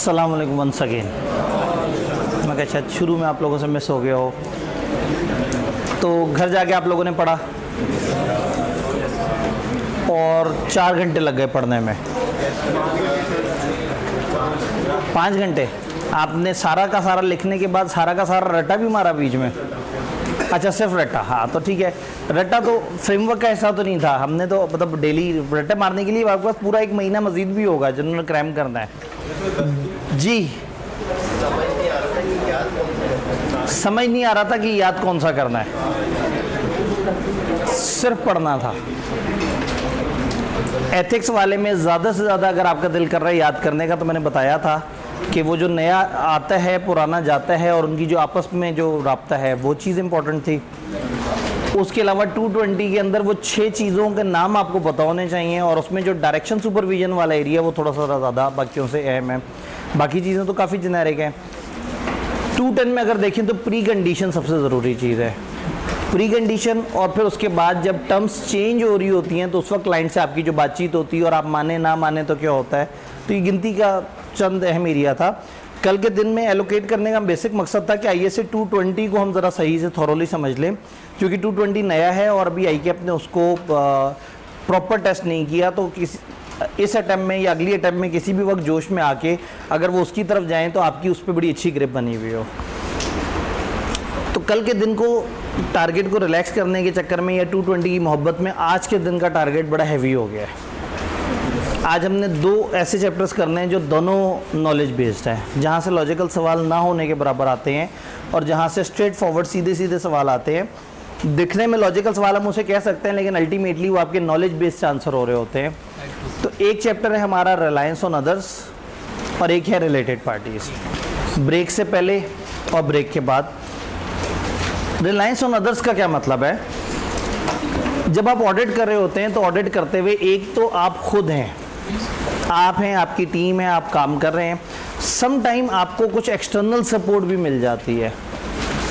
अस्सलाम वालेकुम once again. मैं कहा शायद शुरू में आप लोगों से मिस हो गया हो, तो घर जाके आप लोगों ने पढ़ा और 4 घंटे लग गए पढ़ने में। 5 घंटे आपने सारा का सारा लिखने के बाद सारा का सारा रट्टा भी मारा बीच में? अच्छा, सिर्फ रट्टा। हाँ तो ठीक है, रट्टा तो फ्रेमवर्क का ऐसा तो नहीं था। हमने तो मतलब डेली रट्टे मारने के लिए आपके पास पूरा 1 महीना मजीद भी होगा जिन्होंने क्रैम करना है। जी, समझ नहीं आ रहा था कि याद कौन सा करना है, सिर्फ पढ़ना था। एथिक्स वाले में ज़्यादा से ज़्यादा अगर आपका दिल कर रहा है याद करने का, तो मैंने बताया था कि वो जो नया आता है पुराना जाता है, और उनकी जो आपस में जो राब्ता है वो चीज़ इंपॉर्टेंट थी। उसके अलावा 220 के अंदर वो 6 चीज़ों के नाम आपको पता होने चाहिए, और उसमें जो डायरेक्शन सुपरविजन वाला एरिया वो थोड़ा सा ज़्यादा बाकियों से अहम है। बाकी चीज़ें तो काफ़ी जेनेरिक हैं। 210 में अगर देखें तो प्री कंडीशन सबसे ज़रूरी चीज़ है। प्री कंडीशन, और फिर उसके बाद जब टर्म्स चेंज हो रही होती हैं तो उस वक्त क्लाइंट से आपकी जो बातचीत होती है, और आप माने ना माने तो क्या होता है। तो ये गिनती का चंद अहम एरिया था। कल के दिन में एलोकेट करने का बेसिक मकसद था कि ISA 220 को हम ज़रा सही से थॉरोली समझ लें, क्योंकि 220 नया है और अभी ICAP ने उसको प्रॉपर टेस्ट नहीं किया। तो इस अटैम्प्ट में या अगली अटैम्प्ट में किसी भी वक्त जोश में आके अगर वो उसकी तरफ जाएं तो आपकी उस पर बड़ी अच्छी ग्रिप बनी हुई हो। तो कल के दिन को टारगेट को रिलैक्स करने के चक्कर में या 220 की मोहब्बत में आज के दिन का टारगेट बड़ा हैवी हो गया है। आज हमने 2 ऐसे चैप्टर्स करने हैं जो दोनों नॉलेज बेस्ड हैं, जहाँ से लॉजिकल सवाल ना होने के बराबर आते हैं और जहाँ से स्ट्रेट फॉरवर्ड सीधे सीधे सवाल आते हैं। दिखने में लॉजिकल सवाल हम उसे कह सकते हैं, लेकिन अल्टीमेटली वो आपके नॉलेज बेस्ड आंसर हो रहे होते हैं। तो एक चैप्टर है हमारा रिलायंस ऑन अदर्स और एक है रिलेटेड पार्टीज। ब्रेक से पहले और ब्रेक के बाद रिलायंस ऑन अदर्स का क्या मतलब है? जब आप ऑडिट कर रहे होते हैं तो ऑडिट करते हुए एक तो आप खुद हैं, आप हैं, आपकी टीम है, आप काम कर रहे हैं। सम टाइम आपको कुछ एक्सटर्नल सपोर्ट भी मिल जाती है।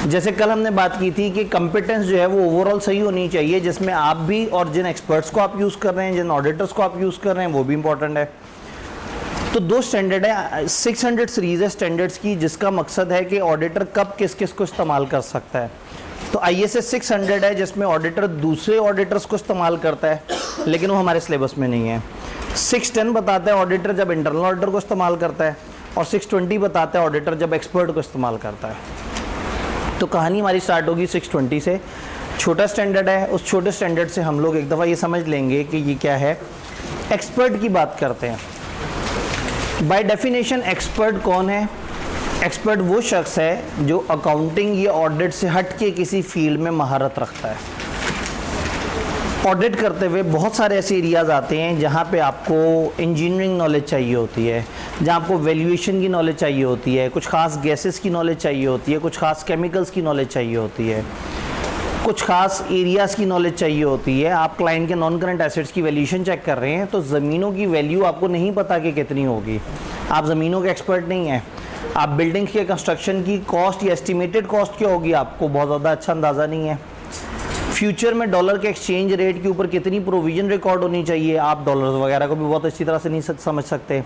जैसे कल हमने बात की थी कि कंपिटेंस जो है वो ओवरऑल सही होनी चाहिए, जिसमें आप भी और जिन एक्सपर्ट्स को आप यूज़ कर रहे हैं, जिन ऑडिटर्स को आप यूज़ कर रहे हैं, वो भी इंपॉर्टेंट है। तो 2 स्टैंडर्ड है, 600 सीरीज़ है स्टैंडर्ड्स की, जिसका मकसद है कि ऑडिटर कब किस किस को इस्तेमाल कर सकता है। तो ISA 600 है जिसमें ऑडिटर दूसरे ऑडिटर्स को इस्तेमाल करता है, लेकिन वो हमारे सिलेबस में नहीं है। 610 बताता है ऑडिटर जब इंटरनल ऑडिटर को इस्तेमाल करता है, और 620 बताता है ऑडिटर जब एक्सपर्ट को इस्तेमाल करता है। तो कहानी हमारी स्टार्ट होगी 620 से। छोटा स्टैंडर्ड है, उस छोटे स्टैंडर्ड से हम लोग एक दफ़ा ये समझ लेंगे कि ये क्या है। एक्सपर्ट की बात करते हैं। बाय डेफिनेशन एक्सपर्ट कौन है? एक्सपर्ट वो शख्स है जो अकाउंटिंग या ऑडिट से हट के किसी फील्ड में महारत रखता है। ऑडिट करते हुए बहुत सारे ऐसे एरियाज़ आते हैं जहाँ पे आपको इंजीनियरिंग नॉलेज चाहिए होती है, जहाँ आपको वैल्यूएशन की नॉलेज चाहिए होती है, कुछ खास गैसेस की नॉलेज चाहिए होती है, कुछ खास केमिकल्स की नॉलेज चाहिए होती है, कुछ खास एरियाज़ की नॉलेज चाहिए होती है। आप क्लाइंट के नॉन करंट एसेट्स की वैल्यूएशन चेक कर रहे हैं, तो ज़मीनों की वैल्यू आपको नहीं पता कि कितनी होगी, आप ज़मीनों के एक्सपर्ट नहीं हैं। आप बिल्डिंग्स के कंस्ट्रक्शन की कॉस्ट या एस्टिमेटेड कॉस्ट क्या होगी आपको बहुत ज़्यादा अच्छा अंदाज़ा नहीं है। फ्यूचर में डॉलर के एक्सचेंज रेट के ऊपर कितनी प्रोविजन रिकॉर्ड होनी चाहिए, आप डॉलर्स वगैरह को भी बहुत अच्छी तरह से नहीं समझ सकते।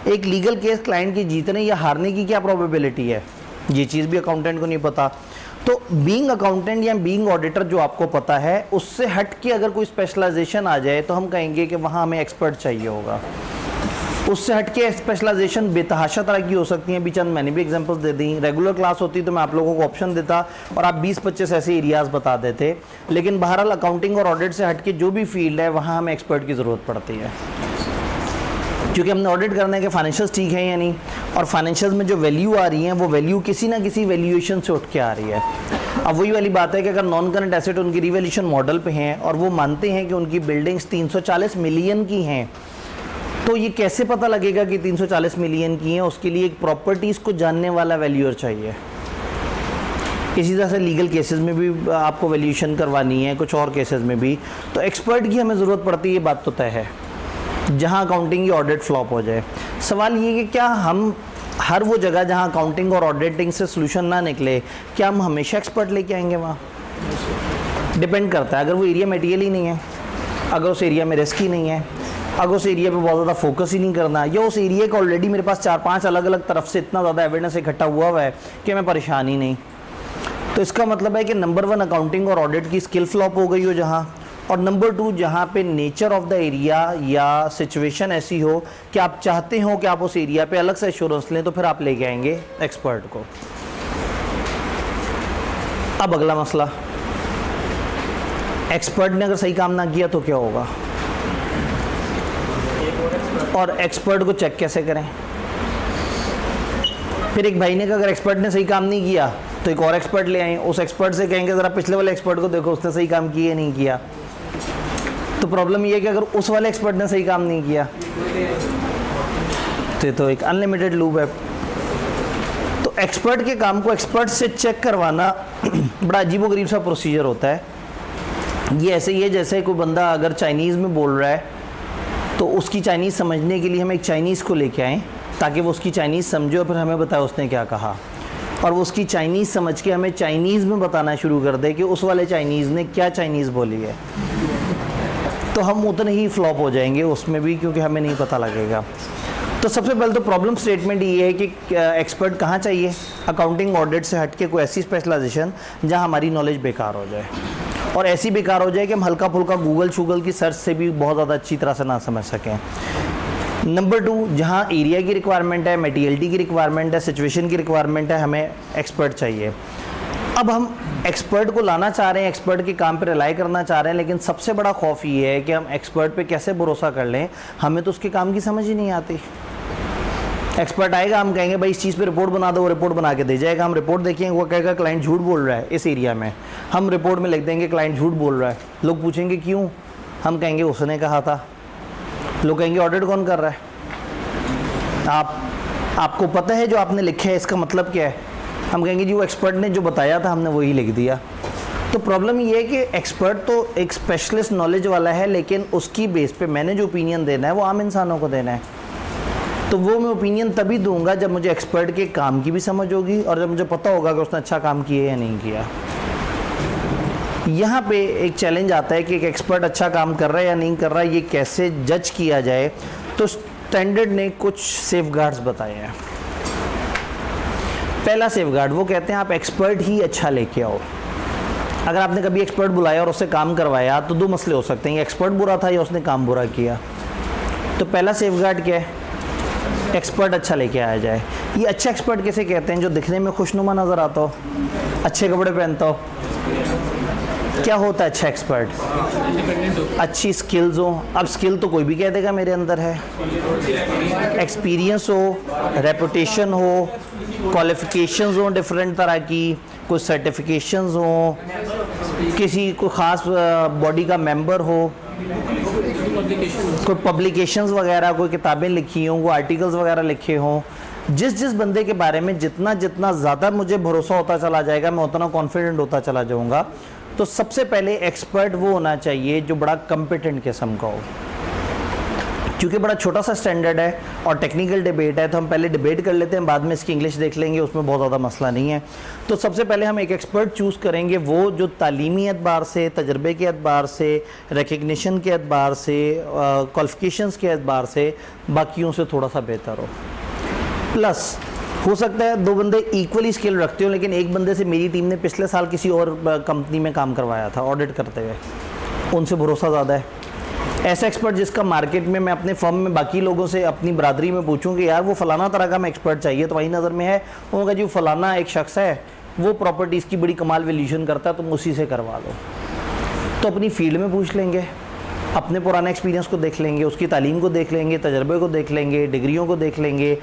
एक लीगल केस क्लाइंट के जीतने या हारने की क्या प्रोबेबिलिटी है, ये चीज़ भी अकाउंटेंट को नहीं पता। तो बीइंग अकाउंटेंट या बीइंग ऑडिटर जो आपको पता है, उससे हट के अगर कोई स्पेशलाइजेशन आ जाए तो हम कहेंगे कि वहाँ हमें एक्सपर्ट चाहिए होगा। उससे हटके स्पेशलाइजेशन बेतहाशा तरह की हो सकती हैं। भी चंद मैंने भी एग्जांपल्स दे दी। रेगुलर क्लास होती तो मैं आप लोगों को ऑप्शन देता और आप 20-25 ऐसे एरियाज़ बता देते, लेकिन बहरहाल अकाउंटिंग और ऑडिट से हटके जो भी फील्ड है वहाँ हमें एक्सपर्ट की ज़रूरत पड़ती है, क्योंकि हमने ऑडिट करने के फाइनेंशियल्स ठीक है या नहीं, और फाइनेंशियल्स में जो वैल्यू आ रही है वो वैल्यू किसी ना किसी वैल्यूएशन से उठ के आ रही है। अब वही वाली बात है कि अगर नॉन करंट एसेट उनकी रिवैल्यूएशन मॉडल पे हैं और वो मानते हैं कि उनकी बिल्डिंग्स 340 मिलियन की हैं, तो ये कैसे पता लगेगा कि 340 मिलियन की हैं? उसके लिए एक प्रॉपर्टीज़ को जानने वाला वैल्यूअर चाहिए। इसी तरह से लीगल केसेस में भी आपको वैल्यूएशन करवानी है, कुछ और केसेस में भी, तो एक्सपर्ट की हमें ज़रूरत पड़ती है, ये बात तो तय है। जहाँ अकाउंटिंग की ऑडिट फ्लॉप हो जाए, सवाल ये कि क्या हम हर वो जगह जहाँ अकाउंटिंग और ऑडिटिंग से सोल्यूशन ना निकले, क्या हम हमेशा एक्सपर्ट लेके आएंगे वहाँ? डिपेंड करता है। अगर वो एरिया मटेरियल ही नहीं है, अगर उस एरिया में रिस्क ही नहीं है, अगर उस एरिया पे बहुत ज़्यादा फोकस ही नहीं करना, या उस एरिया का ऑलरेडी मेरे पास 4-5 अलग अलग तरफ से इतना ज़्यादा एविडेंस इकट्ठा हुआ है कि मैं परेशान ही नहीं, तो इसका मतलब है कि नंबर 1 अकाउंटिंग और ऑडिट की स्किल फ्लॉप हो गई हो जहाँ, और नंबर 2 जहाँ पे नेचर ऑफ द एरिया या सिचुएशन ऐसी हो कि आप चाहते हो कि आप उस एरिया पे अलग से एश्योरेंस लें, तो फिर आप लेके आएंगे एक्सपर्ट को। अब अगला मसला, एक्सपर्ट ने अगर सही काम ना किया तो क्या होगा, और एक्सपर्ट को चेक कैसे करें। फिर एक भाई ने कहा अगर एक्सपर्ट ने सही काम नहीं किया तो एक और एक्सपर्ट ले आए, उस एक्सपर्ट से कहेंगे ज़रा पिछले वाले एक्सपर्ट को देखो उसने सही काम किया नहीं किया। तो प्रॉब्लम ये है कि अगर उस वाले एक्सपर्ट ने सही काम नहीं किया तो एक अनलिमिटेड लूप है। तो एक्सपर्ट के काम को एक्सपर्ट से चेक करवाना बड़ा अजीबोगरीब सा प्रोसीजर होता है। ये ऐसे ही है जैसे कोई बंदा अगर चाइनीज़ में बोल रहा है तो उसकी चाइनीज़ समझने के लिए हम एक चाइनीज़ को लेके आएँ ताकि वो उसकी चाइनीज़ समझे और फिर हमें बताए उसने क्या कहा, और वो उसकी चाइनीज़ समझ के हमें चाइनीज़ में बताना शुरू कर दे कि उस वाले चाइनीज़ ने क्या चाइनीज़ बोली है, तो हम उतने ही फ्लॉप हो जाएंगे उसमें भी, क्योंकि हमें नहीं पता लगेगा। तो सबसे पहले तो प्रॉब्लम स्टेटमेंट ये है कि एक्सपर्ट कहाँ चाहिए, अकाउंटिंग ऑडिट से हट के कोई ऐसी स्पेशलाइजेशन जहाँ हमारी नॉलेज बेकार हो जाए, और ऐसी बेकार हो जाए कि हम हल्का फुल्का गूगल शूगल की सर्च से भी बहुत ज़्यादा अच्छी तरह से ना समझ सकें। नंबर 2, जहाँ एरिया की रिक्वायरमेंट है, मटेरियलिटी की रिक्वायरमेंट है, सिचुएशन की रिक्वायरमेंट है, हमें एक्सपर्ट चाहिए। अब हम एक्सपर्ट को लाना चाह रहे हैं, एक्सपर्ट के काम पे रिलाई करना चाह रहे हैं, लेकिन सबसे बड़ा खौफ ये है कि हम एक्सपर्ट पे कैसे भरोसा कर लें, हमें तो उसके काम की समझ ही नहीं आती। एक्सपर्ट आएगा, हम कहेंगे भाई इस चीज़ पे रिपोर्ट बना दो, वो रिपोर्ट बना के दे जाएगा, हम रिपोर्ट देखेंगे वो कहेगा क्लाइंट झूठ बोल रहा है इस एरिया में, हम रिपोर्ट में लिख देंगे क्लाइंट झूठ बोल रहा है। लोग पूछेंगे क्यों, हम कहेंगे उसने कहा था। लोग कहेंगे ऑडिट कौन कर रहा है, आपको पता है जो आपने लिखा है इसका मतलब क्या है, हम कहेंगे जी वो एक्सपर्ट ने जो बताया था हमने वही लिख दिया। तो प्रॉब्लम ये है कि एक्सपर्ट तो एक स्पेशलिस्ट नॉलेज वाला है, लेकिन उसकी बेस पे मैंने जो ओपिनियन देना है वो आम इंसानों को देना है। तो वो मैं ओपिनियन तभी दूंगा जब मुझे एक्सपर्ट के काम की भी समझ होगी और जब मुझे पता होगा कि उसने अच्छा काम किया या नहीं किया। यहाँ पे एक चैलेंज आता है कि एक एक्सपर्ट अच्छा काम कर रहा है या नहीं कर रहा है, ये कैसे जज किया जाए। तो स्टैंडर्ड ने कुछ सेफगार्ड्स बताए हैं। पहला सेफगार्ड वो कहते हैं आप एक्सपर्ट ही अच्छा लेके आओ। अगर आपने कभी एक्सपर्ट बुलाया और उससे काम करवाया तो 2 मसले हो सकते हैं, एक्सपर्ट बुरा था या उसने काम बुरा किया। तो पहला सेफगार्ड क्या है, एक्सपर्ट अच्छा लेके आया जाए। ये अच्छा एक्सपर्ट कैसे कहते हैं, जो दिखने में खुशनुमा नज़र आता हो, अच्छे कपड़े पहनता हो। क्या होता है अच्छा एक्सपर्ट, अच्छी स्किल्स हो। अब स्किल तो कोई भी कह देगा मेरे अंदर है, एक्सपीरियंस हो, रेपुटेशन हो, क्वालिफिकेशंस हो डिफरेंट तरह की, कुछ सर्टिफिकेशंस हो, किसी को ख़ास बॉडी का मेंबर हो, कोई पब्लिकेशंस वगैरह, कोई किताबें लिखी हों, कोई आर्टिकल्स वगैरह लिखे हों। जिस बंदे के बारे में जितना ज़्यादा मुझे भरोसा होता चला जाएगा मैं उतना कॉन्फिडेंट होता चला जाऊँगा। तो सबसे पहले एक्सपर्ट वो होना चाहिए जो बड़ा कॉम्पिटेंट किस्म का हो। क्योंकि बड़ा छोटा सा स्टैंडर्ड है और टेक्निकल डिबेट है, तो हम पहले डिबेट कर लेते हैं, बाद में इसकी इंग्लिश देख लेंगे, उसमें बहुत ज़्यादा मसला नहीं है। तो सबसे पहले हम एक एक्सपर्ट चूज़ करेंगे वो जो तालीमी एतबार से, तजर्बे के एतबार से, रिकग्निशन के एतबार से, क्वालिफिकेशंस के एतबार से बाकियों से थोड़ा सा बेहतर हो। प्लस हो सकता है 2 बंदे इक्वली स्किल रखते हो, लेकिन एक बंदे से मेरी टीम ने पिछले साल किसी और कंपनी में काम करवाया था ऑडिट करते हुए, उनसे भरोसा ज़्यादा है। ऐसा एक्सपर्ट जिसका मार्केट में मैं अपने फर्म में बाकी लोगों से अपनी बरादरी में पूछूं कि यार वो फलाना तरह का मैं एक्सपर्ट चाहिए, तो वही नज़र में है, उनका जो फलाना एक शख्स है वो प्रॉपर्टीज़ की बड़ी कमाल वैल्यूएशन करता है, तुम उसी से करवा लो। तो अपनी फील्ड में पूछ लेंगे, अपने पुराने एक्सपीरियंस को देख लेंगे, उसकी तालीम को देख लेंगे, तजर्बे को देख लेंगे, डिग्रियों को देख लेंगे,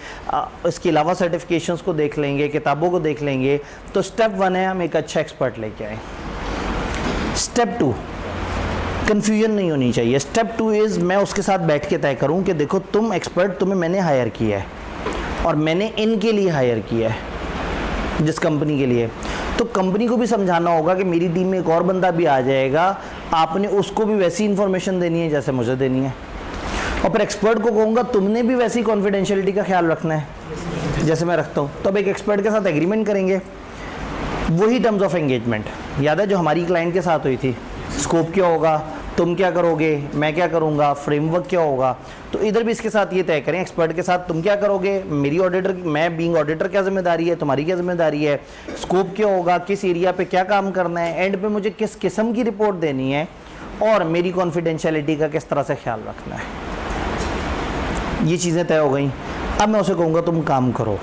इसके अलावा सर्टिफिकेशंस को देख लेंगे, किताबों को देख लेंगे। तो स्टेप 1 है हम एक अच्छा एक्सपर्ट लेके आए। स्टेप 2, कन्फ्यूजन नहीं होनी चाहिए। स्टेप 2 इज़ मैं उसके साथ बैठ के तय करूं कि देखो तुम एक्सपर्ट, तुम्हें मैंने हायर किया है और मैंने इनके लिए हायर किया है, जिस कंपनी के लिए। तो कंपनी को भी समझाना होगा कि मेरी टीम में एक और बंदा भी आ जाएगा, आपने उसको भी वैसी इन्फॉर्मेशन देनी है जैसे मुझे देनी है। और फिर एक्सपर्ट को कहूँगा तुमने भी वैसी कॉन्फिडेंशियलिटी का ख्याल रखना है जैसे मैं रखता हूँ। तो अब एक एक्सपर्ट के साथ एग्रीमेंट करेंगे, वही टर्म्स ऑफ एंगेजमेंट याद है जो हमारी क्लाइंट के साथ हुई थी। स्कोप क्या होगा, तुम क्या करोगे, मैं क्या करूँगा, फ्रेमवर्क क्या होगा। तो इधर भी इसके साथ ये तय करें एक्सपर्ट के साथ, तुम क्या करोगे, मेरी ऑडिटर, मैं बीइंग ऑडिटर क्या जिम्मेदारी है, तुम्हारी क्या जिम्मेदारी है, स्कोप क्या होगा, किस एरिया पे क्या काम करना है, एंड पे मुझे किस किस्म की रिपोर्ट देनी है, और मेरी कॉन्फिडेंशियलिटी का किस तरह से ख्याल रखना है। ये चीज़ें तय हो गई। अब मैं उसे कहूँगा तुम काम करो।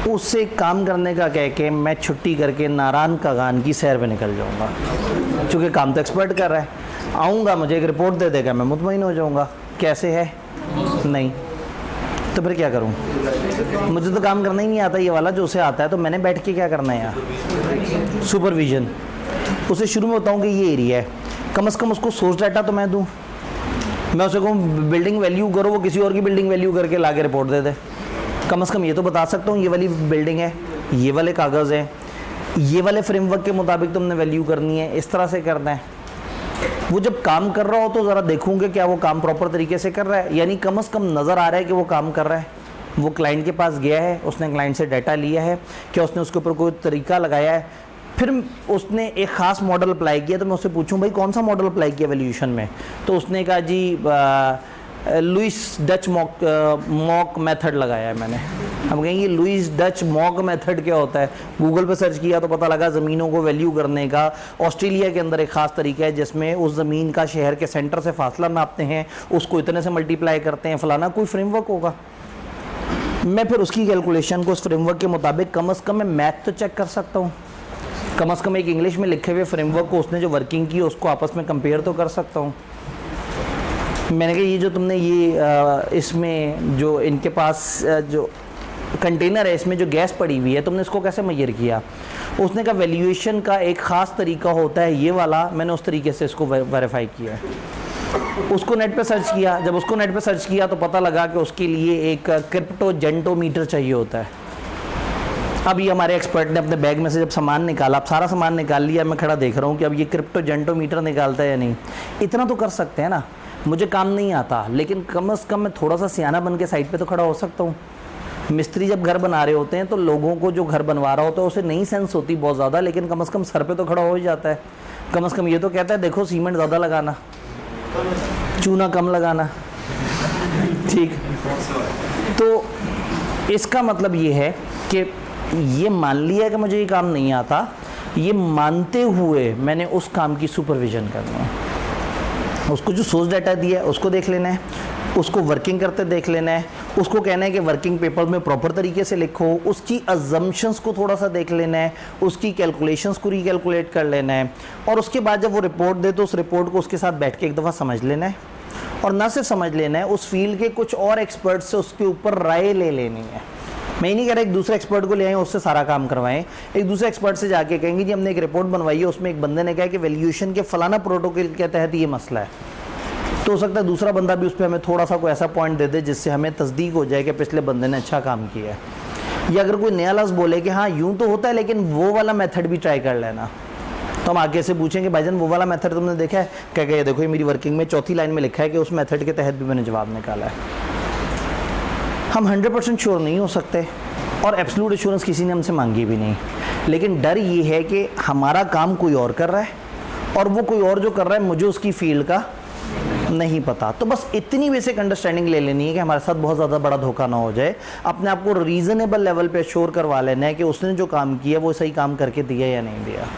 उससे काम करने का कह के मैं छुट्टी करके नारायण कागान की सैर पे निकल जाऊँगा, क्योंकि काम तो एक्सपर्ट कर रहा है। आऊँगा, मुझे एक रिपोर्ट दे देगा, मैं मुतमईन हो जाऊँगा। कैसे है, नहीं तो फिर क्या करूँ, मुझे तो काम करना ही नहीं आता ये वाला, जो उसे आता है। तो मैंने बैठ के क्या करना है यार, सुपरविजन। उसे शुरू में बताऊँ कि ये एरिया है, कम से कम उसको सोर्स डाटा तो मैं दूँ। मैं उसे कहूँ बिल्डिंग वैल्यू करो, वो किसी और की बिल्डिंग वैल्यू करके ला के रिपोर्ट दे दे। कम से कम ये तो बता सकता हूँ ये वाली बिल्डिंग है, ये वाले कागज़ हैं, ये वाले फ्रेमवर्क के मुताबिक तुमने वैल्यू करनी है, इस तरह से करना है। वो जब काम कर रहा हो तो ज़रा देखूँगे क्या वो काम प्रॉपर तरीके से कर रहा है, यानी कम से कम नज़र आ रहा है कि वो काम कर रहा है। वो क्लाइंट के पास गया है, उसने क्लाइंट से डाटा लिया है, क्या उसने उसके ऊपर कोई तरीका लगाया है, फिर उसने एक ख़ास मॉडल अप्लाई किया। तो मैं उससे पूछूं भाई कौन सा मॉडल अप्लाई किया वैल्यूएशन में, तो उसने कहा जी लुइस डच मॉक मेथड लगाया है मैंने। हम कहेंगे लुइस डच मॉक मेथड क्या होता है, गूगल पे सर्च किया तो पता लगा ज़मीनों को वैल्यू करने का ऑस्ट्रेलिया के अंदर एक ख़ास तरीका है, जिसमें उस ज़मीन का शहर के सेंटर से फासला नापते हैं, उसको इतने से मल्टीप्लाई करते हैं, फलाना कोई फ्रेमवर्क होगा। मैं फिर उसकी कैलकुलेशन को उस फ्रेमवर्क के मुताबिक कम से कम मैं मैथ तो चेक कर सकता हूँ, कम से कम एक इंग्लिश में लिखे हुए फ्रेमवर्क को उसने जो वर्किंग की उसको आपस में कंपेयर तो कर सकता हूँ। मैंने कहा ये जो तुमने ये इसमें जो इनके पास जो कंटेनर है इसमें जो गैस पड़ी हुई है, तुमने इसको कैसे मेजर किया। उसने कहा वैल्यूएशन का एक ख़ास तरीका होता है ये वाला, मैंने उस तरीके से इसको वेरीफाई किया है। उसको नेट पे सर्च किया, जब उसको नेट पे सर्च किया तो पता लगा कि उसके लिए एक क्रिप्टोजेंटोमीटर चाहिए होता है। अब ये हमारे एक्सपर्ट ने अपने बैग में से जब सामान निकाला, अब सारा सामान निकाल लिया, मैं खड़ा देख रहा हूँ कि अब ये क्रिप्टोजेंटोमीटर निकालता है या नहीं। इतना तो कर सकते हैं ना, मुझे काम नहीं आता, लेकिन कम से कम मैं थोड़ा सा सियाना बन के साइड पे तो खड़ा हो सकता हूँ। मिस्त्री जब घर बना रहे होते हैं तो लोगों को जो घर बनवा रहा होता है उसे नहीं सेंस होती बहुत ज़्यादा, लेकिन कम से कम सर पे तो खड़ा हो ही जाता है। कम से कम ये तो कहता है देखो सीमेंट ज़्यादा लगाना, चूना कम लगाना, ठीक। तो इसका मतलब ये है कि ये मान लिया कि मुझे ये काम नहीं आता, ये मानते हुए मैंने उस काम की सुपरविजन करनी है। उसको जो सोर्स डाटा दिया है उसको देख लेना है, उसको वर्किंग करते देख लेना है, उसको कहना है कि वर्किंग पेपर में प्रॉपर तरीके से लिखो, उसकी अजम्पशंस को थोड़ा सा देख लेना है, उसकी कैलकुलेशंस को रिकैलकुलेट कर लेना है, और उसके बाद जब वो रिपोर्ट दे तो उस रिपोर्ट को उसके साथ बैठ के एक दफ़ा समझ लेना है, और ना सिर्फ समझ लेना है, उस फील्ड के कुछ और एक्सपर्ट से उसके ऊपर राय ले लेनी है। मैं ही नहीं कह रहा एक दूसरे एक्सपर्ट को ले आएँ उससे सारा काम करवाएं, एक दूसरे एक्सपर्ट से जाके कहेंगे जी हमने एक रिपोर्ट बनवाई है, उसमें एक बंदे ने कहा कि वैल्यूएशन के फलाना प्रोटोकॉल के तहत ये मसला है, तो हो सकता है दूसरा बंदा भी उस पर हमें थोड़ा सा कोई ऐसा पॉइंट दे दे जिससे हमें तस्दीक हो जाए कि पिछले बंदे ने अच्छा काम किया है। या अगर कोई नया लफ्ज़ बोले कि हाँ यूँ तो होता है लेकिन वो वाला मेथड भी ट्राई कर लेना, तो हम आगे से पूछेंगे भाईजान वो वाला मेथड तुमने देखा है क्या, ये देखो ये मेरी वर्किंग में चौथी लाइन में लिखा है कि उस मेथड के तहत भी मैंने जवाब निकाला है। हम 100% श्योर नहीं हो सकते और एब्सोल्यूट एश्योरेंस किसी ने हमसे मांगी भी नहीं, लेकिन डर ये है कि हमारा काम कोई और कर रहा है और वो कोई और जो कर रहा है मुझे उसकी फील्ड का नहीं पता। तो बस इतनी बेसिक अंडरस्टैंडिंग ले लेनी है कि हमारे साथ बहुत ज़्यादा बड़ा धोखा ना हो जाए, अपने आप को रीज़नेबल लेवल पे श्योर करवा लेना है कि उसने जो काम किया वो सही काम करके दिया या नहीं दिया।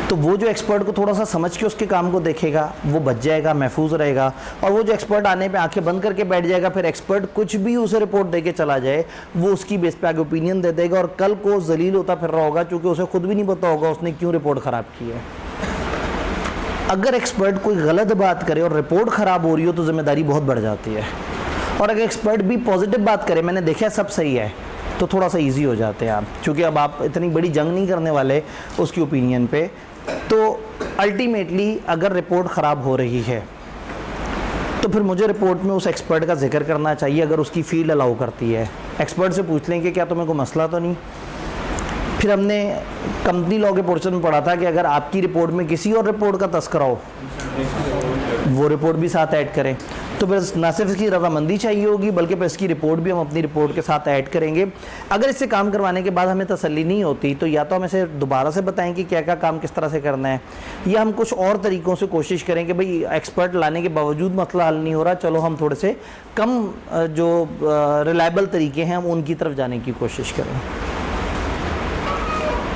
तो वो जो एक्सपर्ट को थोड़ा सा समझ के उसके काम को देखेगा वो बच जाएगा, महफूज रहेगा, और वो जो एक्सपर्ट आने पे आंखें बंद करके बैठ जाएगा, फिर एक्सपर्ट कुछ भी उसे रिपोर्ट दे के चला जाए वो उसकी बेस पे आगे ओपिनियन दे देगा और कल को जलील होता फिर रहा होगा क्योंकि उसे खुद भी नहीं पता होगा उसने क्यों रिपोर्ट ख़राब की है। अगर एक्सपर्ट कोई गलत बात करे और रिपोर्ट ख़राब हो रही हो तो जिम्मेदारी बहुत बढ़ जाती है, और अगर एक्सपर्ट भी पॉजिटिव बात करे मैंने देखा सब सही है तो थोड़ा सा ईजी हो जाते हैं आप, क्योंकि अब आप इतनी बड़ी जंग नहीं करने वाले उसकी ओपिनियन पे। तो अल्टीमेटली अगर रिपोर्ट ख़राब हो रही है तो फिर मुझे रिपोर्ट में उस एक्सपर्ट का जिक्र करना चाहिए अगर उसकी फील्ड अलाउ करती है। एक्सपर्ट से पूछ लें कि क्या तुम्हें कोई मसला तो नहीं। फिर हमने कंपनी लॉ के पोर्शन में पढ़ा था कि अगर आपकी रिपोर्ट में किसी और रिपोर्ट का तस्करा हो वो रिपोर्ट भी साथ ऐड करें। तो फिर ना सिर्फ इसकी रजामंदी चाहिए होगी बल्कि फिर इसकी रिपोर्ट भी हम अपनी रिपोर्ट के साथ ऐड करेंगे। अगर इससे काम करवाने के बाद हमें तसल्ली नहीं होती तो या तो हम इसे दोबारा से बताएं कि क्या क्या काम किस तरह से करना है, या हम कुछ और तरीक़ों से कोशिश करें कि भाई एक्सपर्ट लाने के बावजूद मसला हल नहीं हो रहा, चलो हम थोड़े से कम जो रिलायबल तरीके हैं हम उनकी तरफ जाने की कोशिश करें।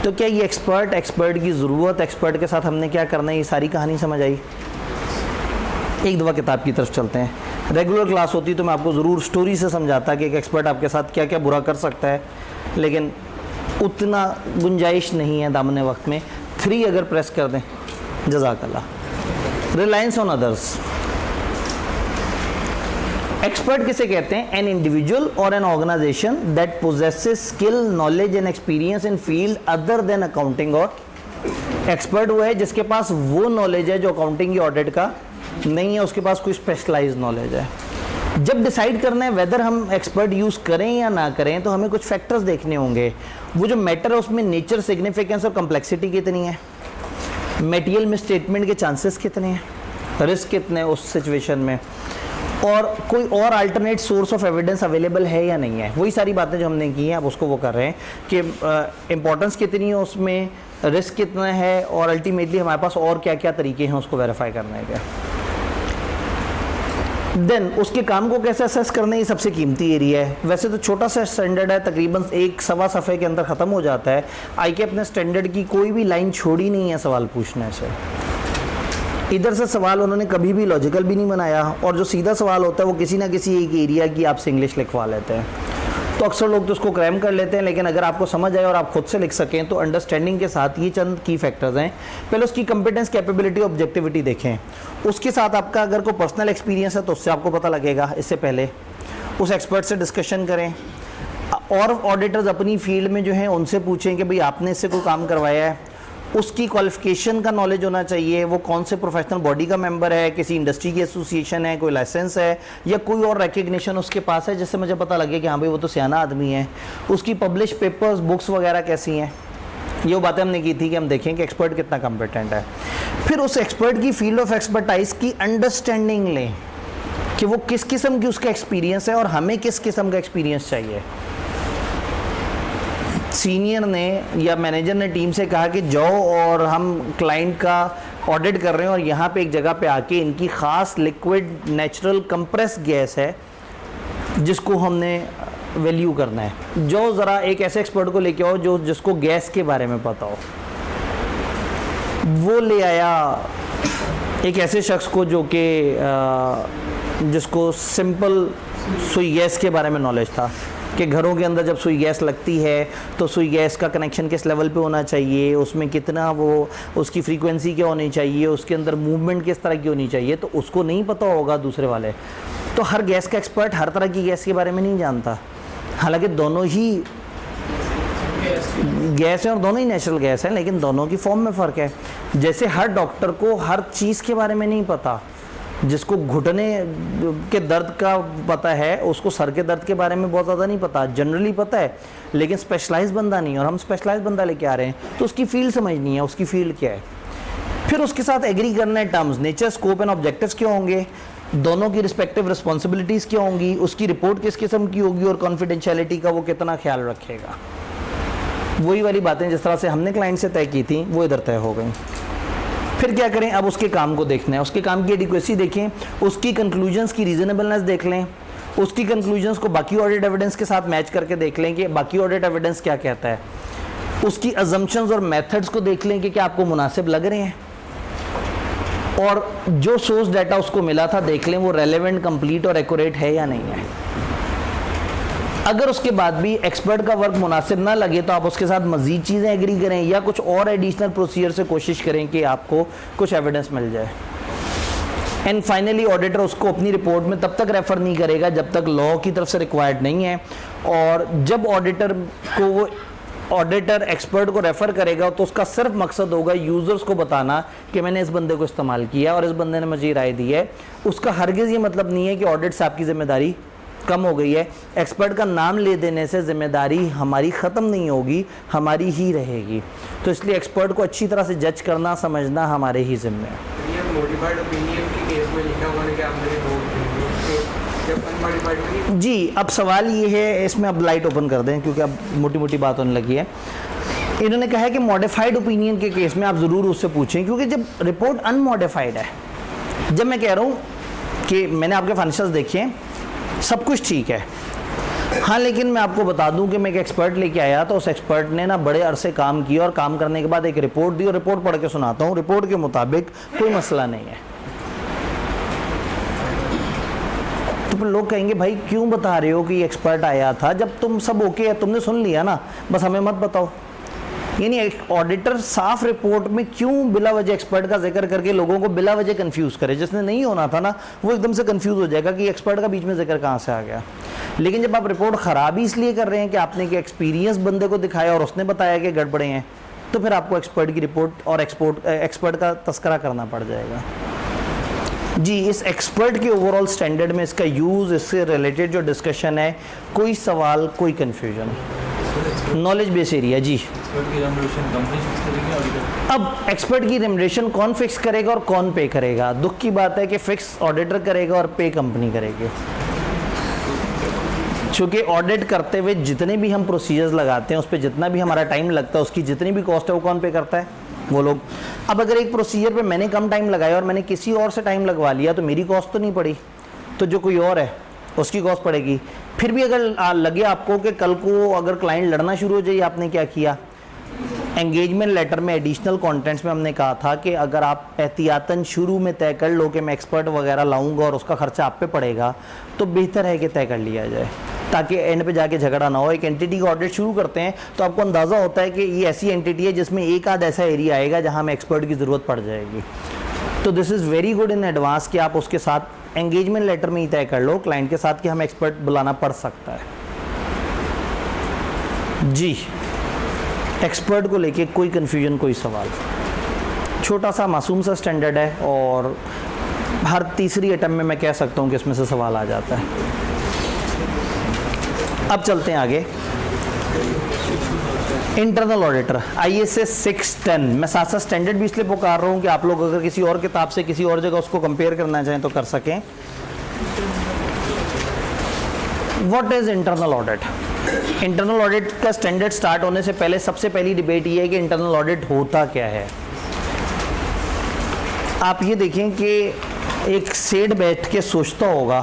तो क्या ये एक्सपर्ट की ज़रूरत, एक्सपर्ट के साथ हमने क्या करना है, ये सारी कहानी समझ आई। एक दफ़ा किताब की तरफ चलते हैं। रेगुलर क्लास होती तो मैं आपको ज़रूर स्टोरी से समझाता कि एक एक्सपर्ट आपके साथ क्या क्या बुरा कर सकता है, लेकिन उतना गुंजाइश नहीं है दामने वक्त में। 3 अगर प्रेस कर दें, जज़ाकल्लाह। Reliance on others. एक्सपर्ट किसे कहते हैं? एन इंडिविजुअल और an organization that possesses skill, knowledge and experience in field other than accounting. और एक्सपर्ट वो है जिसके पास वो नॉलेज है जो अकाउंटिंग या ऑडिट का नहीं है, उसके पास कोई स्पेशलाइज्ड नॉलेज है। जब डिसाइड करना है वेदर हम एक्सपर्ट यूज़ करें या ना करें तो हमें कुछ फैक्टर्स देखने होंगे। वो जो मैटर है उसमें नेचर, सिग्निफिकेंस और कम्प्लेक्सिटी कितनी है, मटेरियल मिसस्टेटमेंट के चांसेस कितने हैं, रिस्क कितने हैं उस सिचुएशन में, और कोई और alternate source of evidence available है या नहीं है। वही सारी बातें जो हमने की हैं अब उसको वो कर रहे हैं कि इंपॉर्टेंस कितनी है उसमें, रिस्क कितना है, और अल्टीमेटली हमारे पास और क्या क्या तरीके हैं उसको वेरीफाई करने के। देन उसके काम को कैसे असेस करना है, ये सबसे कीमती एरिया है। वैसे तो छोटा सा स्टैंडर्ड है, तकरीबन 1-1.25 सफ़े के अंदर ख़त्म हो जाता है। आईके अपने स्टैंडर्ड की कोई भी लाइन छोड़ी नहीं है सवाल पूछने से। इधर से सवाल उन्होंने कभी भी लॉजिकल भी नहीं बनाया, और जो सीधा सवाल होता है वो किसी ना किसी एक एरिया की आपसे इंग्लिश लिखवा लेते हैं। तो अक्सर लोग तो उसको क्रैम कर लेते हैं, लेकिन अगर आपको समझ आए और आप खुद से लिख सकें तो अंडरस्टैंडिंग के साथ ये चंद की फैक्टर्स हैं। पहले उसकी कंपिटेंस, कैपेबिलिटी, ऑब्जेक्टिविटी देखें। उसके साथ आपका अगर कोई पर्सनल एक्सपीरियंस है तो उससे आपको पता लगेगा। इससे पहले उस एक्सपर्ट से डिस्कशन करें, और ऑडिटर्स अपनी फील्ड में जो हैं उनसे पूछें कि भाई आपने इससे कोई काम करवाया है, उसकी क्वालिफिकेशन का नॉलेज होना चाहिए, वो कौन से प्रोफेशनल बॉडी का मेंबर है, किसी इंडस्ट्री की एसोसिएशन है, कोई लाइसेंस है, या कोई और रिकग्निशन उसके पास है जिससे मुझे पता लगे कि हाँ भाई वो तो सियाना आदमी है। उसकी पब्लिश पेपर्स, बुक्स वगैरह कैसी हैं, ये वो बातें हमने की थी कि हम देखें कि एक्सपर्ट कितना कॉम्पिटेंट है। फिर उस एक्सपर्ट की फील्ड ऑफ एक्सपर्टाइज की अंडरस्टैंडिंग लें कि वो किस किस्म की उसका एक्सपीरियंस है और हमें किस किस्म का एक्सपीरियंस चाहिए। सीनियर ने या मैनेजर ने टीम से कहा कि जाओ और हम क्लाइंट का ऑडिट कर रहे हैं और यहाँ पे एक जगह पे आके इनकी ख़ास लिक्विड नेचुरल कंप्रेस गैस है जिसको हमने वैल्यू करना है। जो ज़रा एक ऐसे एक्सपर्ट को लेके आओ जो जिसको गैस के बारे में पता हो। वो ले आया एक ऐसे शख्स को जो कि जिसको सिंपल सुई गैस के बारे में नॉलेज था कि घरों के अंदर जब सुई गैस लगती है तो सुई गैस का कनेक्शन किस लेवल पे होना चाहिए, उसमें कितना वो उसकी फ्रीक्वेंसी क्या होनी चाहिए, उसके अंदर मूवमेंट किस तरह की होनी चाहिए। तो उसको नहीं पता होगा दूसरे वाले। तो हर गैस का एक्सपर्ट हर तरह की गैस के बारे में नहीं जानता, हालांकि दोनों ही गैस है और दोनों ही नेचुरल गैस है, लेकिन दोनों की फॉर्म में फ़र्क है। जैसे हर डॉक्टर को हर चीज़ के बारे में नहीं पता, जिसको घुटने के दर्द का पता है उसको सर के दर्द के बारे में बहुत ज़्यादा नहीं पता, जनरली पता है लेकिन स्पेशलाइज बंदा नहीं। और हम स्पेशलाइज बंदा लेके आ रहे हैं तो उसकी फील्ड समझनी है, उसकी फील्ड क्या है। फिर उसके साथ एग्री करना है terms, nature, scope and objectives क्या होंगे, दोनों की रिस्पेक्टिव रिस्पॉन्सिबिलिटीज़ क्या होंगी, उसकी रिपोर्ट किस किस्म की होगी और कॉन्फिडेंशियलिटी का वो कितना ख्याल रखेगा। वही वाली बातें जिस तरह से हमने क्लाइंट से तय की थी वो इधर तय हो गई। फिर क्या करें, अब उसके काम को देखना है, उसके काम की एडिक्वेसी देखें, उसकी कंक्लूजन्स की रीजनेबलनेस देख लें, उसकी कंक्लूजन्स को बाकी ऑडिट एविडेंस के साथ मैच करके देख लें कि बाकी ऑडिट एविडेंस क्या कहता है, उसकी अजम्पशंस और मेथड्स को देख लें कि क्या आपको मुनासिब लग रहे हैं, और जो सोर्स डाटा उसको मिला था देख लें वो रेलेवेंट, कंप्लीट और एक्यूरेट है या नहीं है। अगर उसके बाद भी एक्सपर्ट का वर्क मुनासिब ना लगे तो आप उसके साथ मज़ीद चीज़ें एग्री करें या कुछ और एडिशनल प्रोसीजर से कोशिश करें कि आपको कुछ एविडेंस मिल जाए। एंड फाइनली ऑडिटर उसको अपनी रिपोर्ट में तब तक रेफ़र नहीं करेगा जब तक लॉ की तरफ से रिक्वायर्ड नहीं है, और जब ऑडिटर एक्सपर्ट को रेफ़र करेगा तो उसका सिर्फ मकसद होगा यूज़र्स को बताना कि मैंने इस बंदे को इस्तेमाल किया और इस बंदे ने मुझे राय दी है। उसका हरगिज़ ये मतलब नहीं है कि ऑडिट से आपकी ज़िम्मेदारी कम हो गई है। एक्सपर्ट का नाम ले देने से ज़िम्मेदारी हमारी ख़त्म नहीं होगी, हमारी ही रहेगी। तो इसलिए एक्सपर्ट को अच्छी तरह से जज करना, समझना हमारे ही ज़िम्मे है। नोटिफाइड ओपिनियन के केस में लिखा हुआ है कि आपने जी अब सवाल ये है, इसमें अब लाइट ओपन कर दें क्योंकि अब मोटी मोटी बात होने लगी है। इन्होंने कहा है कि मॉडिफाइड ओपिनियन के केस में आप ज़रूर उससे पूछें, क्योंकि जब रिपोर्ट अनमॉडिफाइड है, जब मैं कह रहा हूँ कि मैंने आपके फाइनेंशियल्स देखे हैं, सब कुछ ठीक है, हाँ, लेकिन मैं आपको बता दूं कि मैं एक एक्सपर्ट लेके आया तो उस एक्सपर्ट ने ना बड़े अरसे काम किया और काम करने के बाद एक रिपोर्ट दी और रिपोर्ट पढ़ के सुनाता हूँ, रिपोर्ट के मुताबिक कोई मसला नहीं है। तो फिर लोग कहेंगे भाई क्यों बता रहे हो कि एक्सपर्ट आया था, जब तुम सब ओके है, तुमने सुन लिया ना, बस हमें मत बताओ। यानी एक ऑडिटर साफ रिपोर्ट में क्यों बिला वजह एक्सपर्ट का जिक्र करके लोगों को बिला वजह कंफ्यूज करे, जिसने नहीं होना था ना वो एकदम से कंफ्यूज हो जाएगा कि एक्सपर्ट का बीच में जिक्र कहाँ से आ गया। लेकिन जब आप रिपोर्ट ख़राब ही इसलिए कर रहे हैं कि आपने कि एक्सपीरियंस बंदे को दिखाया और उसने बताया कि गड़बड़े हैं, तो फिर आपको एक्सपर्ट की रिपोर्ट और एक्सपर्ट का तस्करा करना पड़ जाएगा। जी इस एक्सपर्ट के ओवरऑल स्टैंडर्ड में इसका यूज़, इससे रिलेटेड जो डिस्कशन है, कोई सवाल, कोई कन्फ्यूजन, नॉलेज बेस एरिया। जी अब एक्सपर्ट की रेम्युनरेशन कौन फिक्स करेगा और कौन पे करेगा? दुख की बात है कि फिक्स ऑडिटर करेगा और पे कंपनी करेगी। चूँकि ऑडिट करते हुए जितने भी हम प्रोसीजर्स लगाते हैं, उस पर जितना भी हमारा टाइम लगता है, उसकी जितनी भी कॉस्ट है वो कौन पे करता है? वो लोग। अब अगर एक प्रोसीजर पे मैंने कम टाइम लगाया और मैंने किसी और से टाइम लगवा लिया तो मेरी कॉस्ट तो नहीं पड़ी, तो जो कोई और है उसकी कॉस्ट पड़ेगी। फिर भी अगर लगे आपको कि कल को अगर क्लाइंट लड़ना शुरू हो जाए, आपने क्या किया? एंगेजमेंट लेटर में एडिशनल कंटेंट्स में हमने कहा था कि अगर आप एहतियातन शुरू में तय कर लो कि मैं एक्सपर्ट वगैरह लाऊंगा और उसका खर्चा आप पे पड़ेगा, तो बेहतर है कि तय कर लिया जाए ताकि एंड पे जाके झगड़ा ना हो। एक एंटिटी का ऑडिट शुरू करते हैं तो आपको अंदाज़ा होता है कि ये ऐसी एंटिटी है जिसमें एक आध ऐसा एरिया आएगा जहाँ हमें एक्सपर्ट की ज़रूरत पड़ जाएगी। तो this is very good in advance कि आप उसके साथ एंगेजमेंट लेटर में ही तय कर लो क्लाइंट के साथ कि हमें एक्सपर्ट बुलाना पड़ सकता है। जी एक्सपर्ट को लेके कोई कन्फ्यूजन, कोई सवाल? छोटा सा मासूम सा स्टैंडर्ड है और हर तीसरी अटैम्प्ट में मैं कह सकता हूँ कि इसमें से सवाल आ जाता है। अब चलते हैं आगे। इंटरनल ऑडिटर ISA 610, मैं साथ साथ स्टैंडर्ड भी इसलिए पुकार रहा हूँ कि आप लोग अगर किसी और किताब से किसी और जगह उसको कंपेयर करना चाहें तो कर सकें। What is internal audit? Internal audit का स्टैंडर्ड स्टार्ट होने से पहले सबसे पहली डिबेट ये है कि इंटरनल ऑडिट होता क्या है। आप ये देखें कि एक सेठ बैठ के सोचता होगा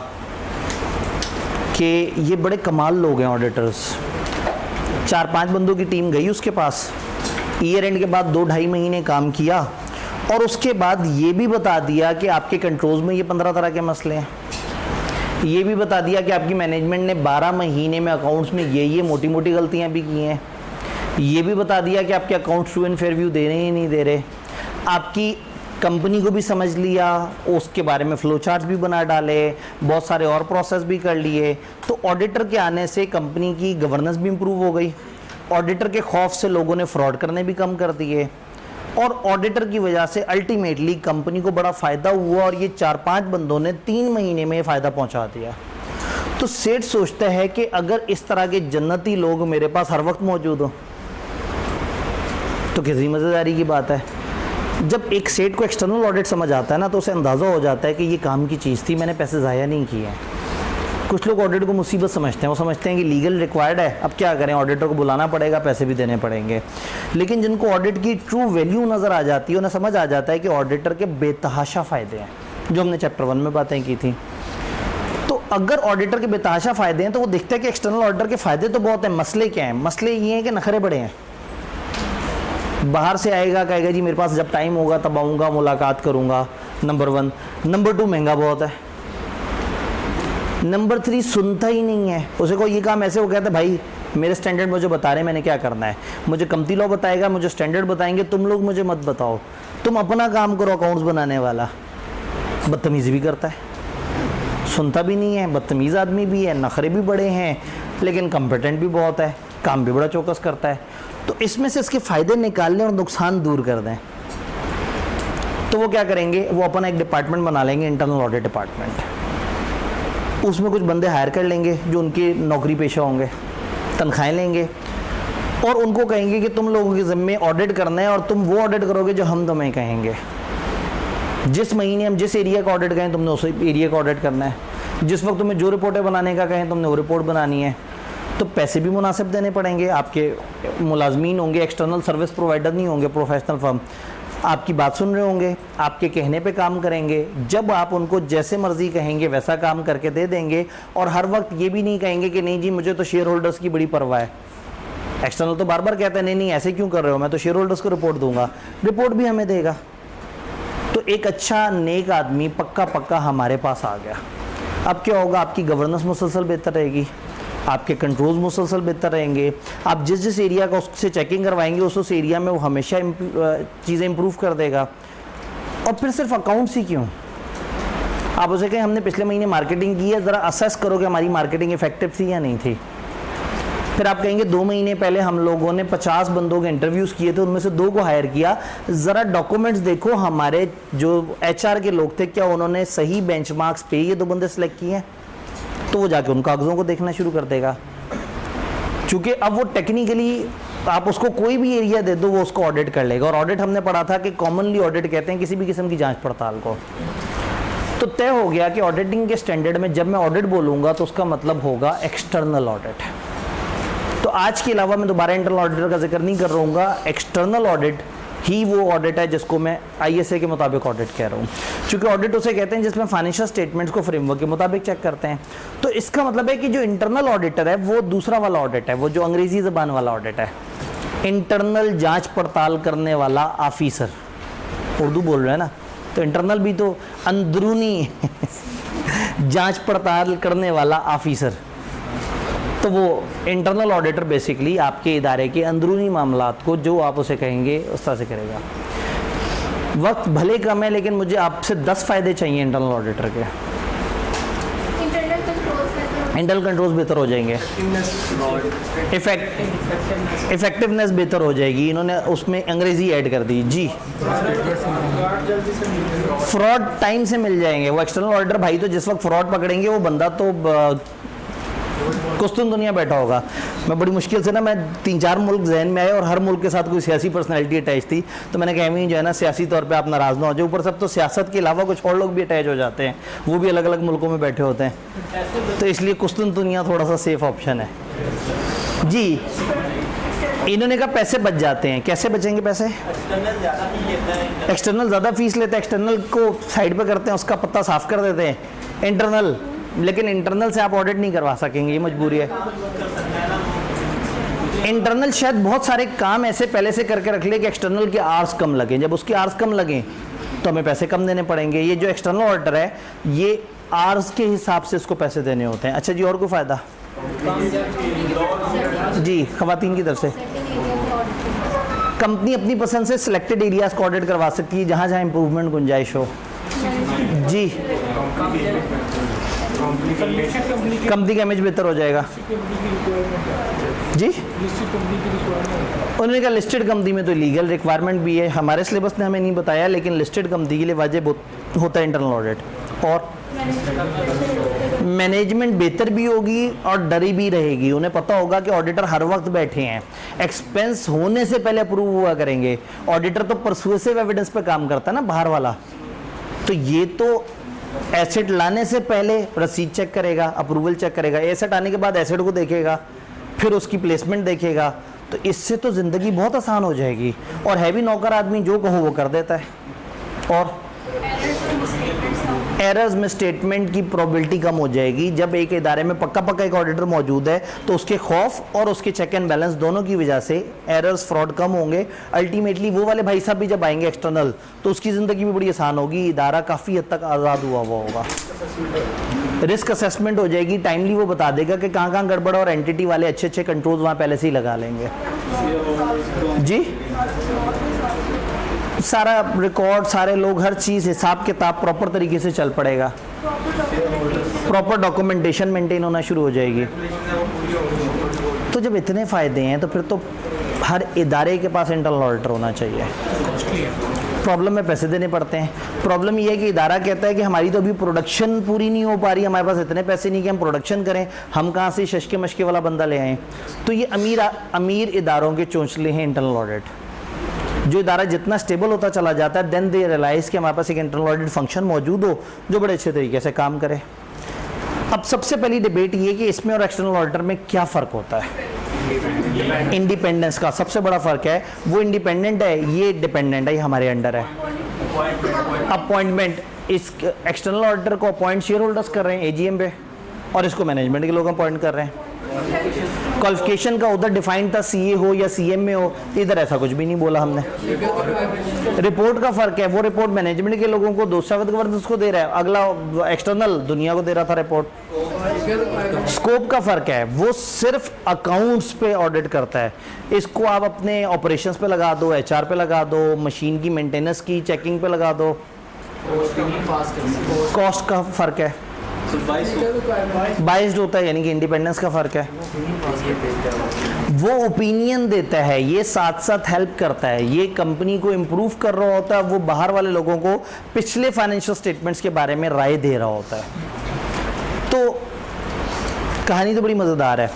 कि ये बड़े कमाल लोग हैं ऑडिटर्स, 4-5 बंदों की टीम गई उसके पास, ईयर एंड के बाद 2-2.5 महीने काम किया और उसके बाद ये भी बता दिया कि आपके कंट्रोल्स में ये 15 तरह के मसले हैं, ये भी बता दिया कि आपकी मैनेजमेंट ने 12 महीने में अकाउंट्स में ये मोटी मोटी गलतियां भी की हैं, ये भी बता दिया कि आपके accounts true and fair view दे रहे ही नहीं दे रहे, आपकी कंपनी को भी समझ लिया, उसके बारे में फ्लो चार्ट्स भी बना डाले, बहुत सारे और प्रोसेस भी कर लिए। तो ऑडिटर के आने से कंपनी की गवर्नेंस भी इम्प्रूव हो गई, ऑडिटर के खौफ से लोगों ने फ्रॉड करने भी कम कर दिए और ऑडिटर की वजह से अल्टीमेटली कंपनी को बड़ा फ़ायदा हुआ और ये 4-5 बंदों ने 3 महीने में फ़ायदा पहुंचा दिया। तो सेठ सोचता है कि अगर इस तरह के जन्नती लोग मेरे पास हर वक्त मौजूद हो तो किसी मज़ेदारी की बात है। जब एक सेठ को एक्सटर्नल ऑडिट समझ आता है ना तो उसे अंदाज़ा हो जाता है कि ये काम की चीज़ थी, मैंने पैसे ज़ाया नहीं किए हैं। कुछ लोग ऑडिट को मुसीबत समझते हैं, वो समझते हैं कि लीगल रिक्वायर्ड है, अब क्या करें, ऑडिटर को बुलाना पड़ेगा, पैसे भी देने पड़ेंगे। लेकिन जिनको ऑडिट की ट्रू वैल्यू नज़र आ जाती है, उन्हें समझ आ जाता है कि ऑडिटर के बेतहाशा फ़ायदे हैं, जो हमने चैप्टर 1 में बातें की थी। तो अगर ऑडिटर के बेतहाशा फ़ायदे हैं तो वो देखते हैं कि एक्सटर्नल ऑडिटर के फ़ायदे तो बहुत हैं, मसले क्या हैं? मसले ये हैं कि नखरे बड़े हैं। बाहर से आएगा, कहेगा जी मेरे पास जब टाइम होगा तब आऊँगा, मुलाकात करूँगा, नंबर 1। नंबर 2 महंगा बहुत है। नंबर 3 सुनता ही नहीं है। उसे को ये काम ऐसे हो गया था, भाई मेरे स्टैंडर्ड मुझे बता रहे हैं, मैंने क्या करना है, मुझे कम्पनी लॉ बताएगा, मुझे स्टैंडर्ड बताएंगे, तुम लोग मुझे मत बताओ, तुम अपना काम करो अकाउंट्स बनाने वाला। बदतमीज़ी भी करता है, सुनता भी नहीं है, बदतमीज़ आदमी भी है, नखरे भी बड़े हैं, लेकिन कॉम्पिटेंट भी बहुत है, काम भी बड़ा चौकस करता है। तो इसमें से इसके फ़ायदे निकाल लें और नुकसान दूर कर दें। तो वो क्या करेंगे, वो अपना एक डिपार्टमेंट बना लेंगे, इंटरनल ऑडिट डिपार्टमेंट। उसमें कुछ बंदे हायर कर लेंगे जो उनके नौकरी पेशा होंगे, तनख्वाहें लेंगे और उनको कहेंगे कि तुम लोगों के ज़िम्मे ऑडिट करना है और तुम वो ऑडिट करोगे जो हम तुम्हें कहेंगे। जिस महीने हम जिस एरिया का ऑडिट करें तुमने उस एरिया का ऑडिट करना है। जिस वक्त तुम्हें जो रिपोर्टें बनाने का कहें तुमने वो रिपोर्ट बनानी है, तो पैसे भी मुनासिब देने पड़ेंगे। आपके मुलाजमीन होंगे, एक्सटर्नल सर्विस प्रोवाइडर नहीं होंगे, प्रोफेशनल फर्म आपकी बात सुन रहे होंगे, आपके कहने पे काम करेंगे। जब आप उनको जैसे मर्जी कहेंगे वैसा काम करके दे देंगे, और हर वक्त ये भी नहीं कहेंगे कि नहीं जी मुझे तो शेयर होल्डर्स की बड़ी परवाह है। एक्सटर्नल तो बार बार कहते हैं नहीं नहीं ऐसे क्यों कर रहे हो, मैं तो शेयर होल्डर्स को रिपोर्ट दूंगा, रिपोर्ट भी हमें देगा। तो एक अच्छा नेक आदमी पक्का पक्का हमारे पास आ गया। अब क्या होगा, आपकी गवर्नेंस मुसलसल बेहतर रहेगी, आपके कंट्रोल्स मुसलसल बेहतर रहेंगे। आप जिस जिस एरिया का उससे चेकिंग करवाएंगे उस एरिया में वो हमेशा चीज़ें इंप्रूव कर देगा। और फिर सिर्फ अकाउंट्स ही क्यों, आप उसे कहें हमने पिछले महीने मार्केटिंग की है, ज़रा असेस करो कि हमारी मार्केटिंग इफेक्टिव थी या नहीं थी। फिर आप कहेंगे 2 महीने पहले हम लोगों ने 50 बंदों के इंटरव्यूज़ किए थे, उनमें से 2 को हायर किया, ज़रा डॉक्यूमेंट्स देखो हमारे जो HR के लोग थे क्या उन्होंने सही बेंचमार्क्स पे ये 2 बंदे सेलेक्ट किए हैं। तो वो जाके उन कागज़ों को देखना शुरू कर देगा, क्योंकि अब वो टेक्निकली आप उसको कोई भी एरिया दे दो वो उसको ऑडिट कर लेगा। और ऑडिट हमने पढ़ा था कि कॉमनली ऑडिट कहते हैं किसी भी किस्म की जांच पड़ताल को। तो तय हो गया कि ऑडिटिंग के स्टैंडर्ड में जब मैं ऑडिट बोलूँगा तो उसका मतलब होगा एक्सटर्नल ऑडिट। तो आज के अलावा मैं दोबारा इंटरनल ऑडिटर का जिक्र नहीं कर रहूँगा, एक्सटर्नल ऑडिट ही वो ऑडिट है जिसको मैं ISA के मुताबिक ऑडिट कह रहा हूँ, क्योंकि ऑडिट उसे कहते हैं जिसमें फाइनेंशियल स्टेटमेंट्स को फ्रेमवर्क के मुताबिक चेक करते हैं। तो इसका मतलब है कि जो इंटरनल ऑडिटर है वो दूसरा वाला ऑडिट है, वो जो अंग्रेजी ज़बान वाला ऑडिट है, इंटरनल जांच पड़ताल करने वाला ऑफिसर। उर्दू बोल रहे हैं ना, तो इंटरनल भी तो अंदरूनी जांच पड़ताल करने वाला ऑफिसर। तो वो इंटरनल ऑडिटर बेसिकली आपके इदारे के अंदरूनी मामलात को जो आप उसे कहेंगे उस तरह से करेगा। वक्त भले कम है लेकिन मुझे आपसे 10 फ़ायदे चाहिए इंटरनल ऑडिटर के। इंटरनल कंट्रोल्स बेहतर हो जाएंगे, इफेक्टिवनेस बेहतर हो जाएगी। इन्होंने उसमें अंग्रेजी ऐड कर दी जी। फ्रॉड टाइम से मिल जाएंगे। वो एक्सटर्नल ऑडिटर भाई तो जिस वक्त फ्रॉड पकड़ेंगे वो बंदा तो कुछ तो दुनिया बैठा होगा। मैं बड़ी मुश्किल से ना, मैं 3-4 मुल्क जहन में आए और हर मुल्क के साथ कोई सियासी पर्सनैलिटी अटैच थी, तो मैंने कहा जो है ना सियासी तौर पे आप नाराज़ ना हो जाए। ऊपर सब तो सियासत के अलावा कुछ और लोग भी अटैच हो जाते हैं, वो भी अलग अलग मुल्कों में बैठे होते हैं, तो इसलिए कुस्तुन दुनिया थोड़ा सा सेफ ऑप्शन है जी। इन्होंने कहा पैसे बच जाते हैं। कैसे बचेंगे पैसे? एक्सटर्नल ज़्यादा फीस लेते हैं, एक्सटर्नल को साइड पे करते हैं, उसका पत्ता साफ कर देते हैं। इंटरनल, लेकिन इंटरनल से आप ऑडिट नहीं करवा सकेंगे, ये मजबूरी है। इंटरनल शायद बहुत सारे काम ऐसे पहले से करके रख ले कि एक्सटर्नल के आर्स कम लगें। जब उसके आर्स कम लगें तो हमें पैसे कम देने पड़ेंगे। ये जो एक्सटर्नल ऑडिटर है ये आर्स के हिसाब से इसको पैसे देने होते हैं। अच्छा जी, और कोई फ़ायदा जी खवातीन की तरफ से? कंपनी अपनी पसंद से सिलेक्टेड एरियाज को ऑडिट करवा सकती है जहाँ जहाँ इंप्रूवमेंट गुंजाइश हो जी। कंपनी का इमेज बेहतर हो जाएगा जी। उन्होंने कहा लिस्टेड कंपनी में तो लीगल रिक्वायरमेंट भी है, हमारे सिलेबस ने हमें नहीं बताया, लेकिन लिस्टेड कंपनी के लिए वाजिब होता है इंटरनल ऑडिट। और मैनेजमेंट बेहतर भी होगी और डरी भी रहेगी। उन्हें पता होगा कि ऑडिटर हर वक्त बैठे हैं, एक्सपेंस होने से पहले अप्रूव हुआ करेंगे। ऑडिटर तो परसुएसिव एविडेंस पे काम करता है ना, बाहर वाला। तो ये तो एसेट लाने से पहले रसीद चेक करेगा, अप्रूवल चेक करेगा, एसेट आने के बाद एसेट को देखेगा, फिर उसकी प्लेसमेंट देखेगा। तो इससे तो ज़िंदगी बहुत आसान हो जाएगी। और हैवी नौकर आदमी जो कहो वो कर देता है। और एरर्स में स्टेटमेंट की प्रोबेबिलिटी कम हो जाएगी। जब एक इदारे में पक्का पक्का एक ऑडिटर मौजूद है तो उसके खौफ और उसके चेक एंड बैलेंस दोनों की वजह से एरर्स, फ्रॉड कम होंगे। अल्टीमेटली वो वाले भाई साहब भी जब आएंगे एक्सटर्नल तो उसकी ज़िंदगी भी बड़ी आसान होगी। इदारा काफ़ी हद तक आज़ाद हुआ होगा। रिस्क असेसमेंट हो जाएगी, टाइमली वो बता देगा कि कहाँ कहाँ गड़बड़, और एंटिटी वाले अच्छे अच्छे कंट्रोल्स वहाँ पहले से ही लगा लेंगे जी। सारा रिकॉर्ड, सारे लोग, हर चीज़, हिसाब किताब प्रॉपर तरीके से चल पड़ेगा। प्रॉपर डॉक्यूमेंटेशन मेंटेन होना शुरू हो जाएगी। तो जब इतने फ़ायदे हैं तो फिर तो हर इदारे के पास इंटरनल ऑडिटर होना चाहिए। प्रॉब्लम में पैसे देने पड़ते हैं। प्रॉब्लम ये है कि इदारा कहता है कि हमारी तो अभी प्रोडक्शन पूरी नहीं हो पा रही, हमारे पास इतने पैसे नहीं कि हम प्रोडक्शन करें, हम कहाँ से शशके मशके वाला बंदा ले आएँ। तो ये अमीर इदारों के चोंचले हैं इंटरनल ऑडिट। जो इदारा जितना स्टेबल होता चला जाता है, देन दे रियलाइज़ कि हमारे पास एक इंटरनल ऑडिट फंक्शन मौजूद हो जो बड़े अच्छे तरीके से काम करे। अब सबसे पहली डिबेट ये कि इसमें और एक्सटर्नल ऑडिटर में क्या फ़र्क होता है। इंडिपेंडेंस का सबसे बड़ा फ़र्क है, वो इंडिपेंडेंट है, ये डिपेंडेंट है, ये हमारे अंडर है। अपॉइंटमेंट, इस एक्सटर्नल ऑडिटर को अपॉइंट शेयर होल्डर्स कर रहे हैं एजीएम पे, और इसको मैनेजमेंट के लोग अपॉइंट कर रहे हैं। क्वालिफिकेशन का उधर डिफाइंड था सीए हो या सीएम में हो, इधर ऐसा कुछ भी नहीं बोला हमने। रिपोर्ट का फर्क है, वो रिपोर्ट मैनेजमेंट के लोगों को दोषावत गवर्नेंस को दे रहा है, अगला एक्सटर्नल दुनिया को दे रहा था रिपोर्ट। स्कोप का फर्क है, वो सिर्फ अकाउंट्स पे ऑडिट करता है, इसको आप अपने ऑपरेशंस पे लगा दो, एचआर पे लगा दो, मशीन की मेंटेनेंस की चेकिंग पे लगा दो। कॉस्ट का फर्क है, बाइस्ड होता है, यानी कि इंडिपेंडेंस का फर्क है। वो ओपिनियन देता है, ये साथ साथ हेल्प करता है, ये कंपनी को इम्प्रूव कर रहा होता है, वो बाहर वाले लोगों को पिछले फाइनेंशियल स्टेटमेंट्स के बारे में राय दे रहा होता है। तो कहानी तो बड़ी मज़ेदार है।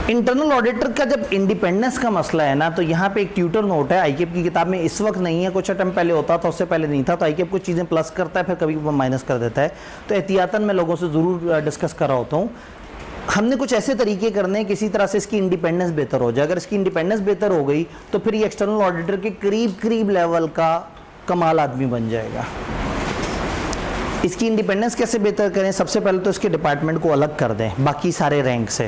इंटरनल ऑडिटर का जब इंडिपेंडेंस का मसला है ना, तो यहाँ पे एक ट्यूटर नोट है, आईकेप की किताब में इस वक्त नहीं है, कुछ टाइम पहले होता था, उससे पहले नहीं था, तो आईकेप कुछ चीज़ें प्लस करता है, फिर कभी माइनस कर देता है, तो एहतियातन मैं लोगों से ज़रूर डिस्कस कर रहा होता हूँ। हमने कुछ ऐसे तरीके करने हैं किसी तरह से इसकी इंडिपेंडेंस बेहतर हो जाए। अगर इसकी इंडिपेंडेंस बेहतर हो गई तो फिर ये एक्सटर्नल ऑडिटर के करीब करीब लेवल का कमाल आदमी बन जाएगा। इसकी इंडिपेंडेंस कैसे बेहतर करें? सबसे पहले तो इसके डिपार्टमेंट को अलग कर दें बाकी सारे रैंक से।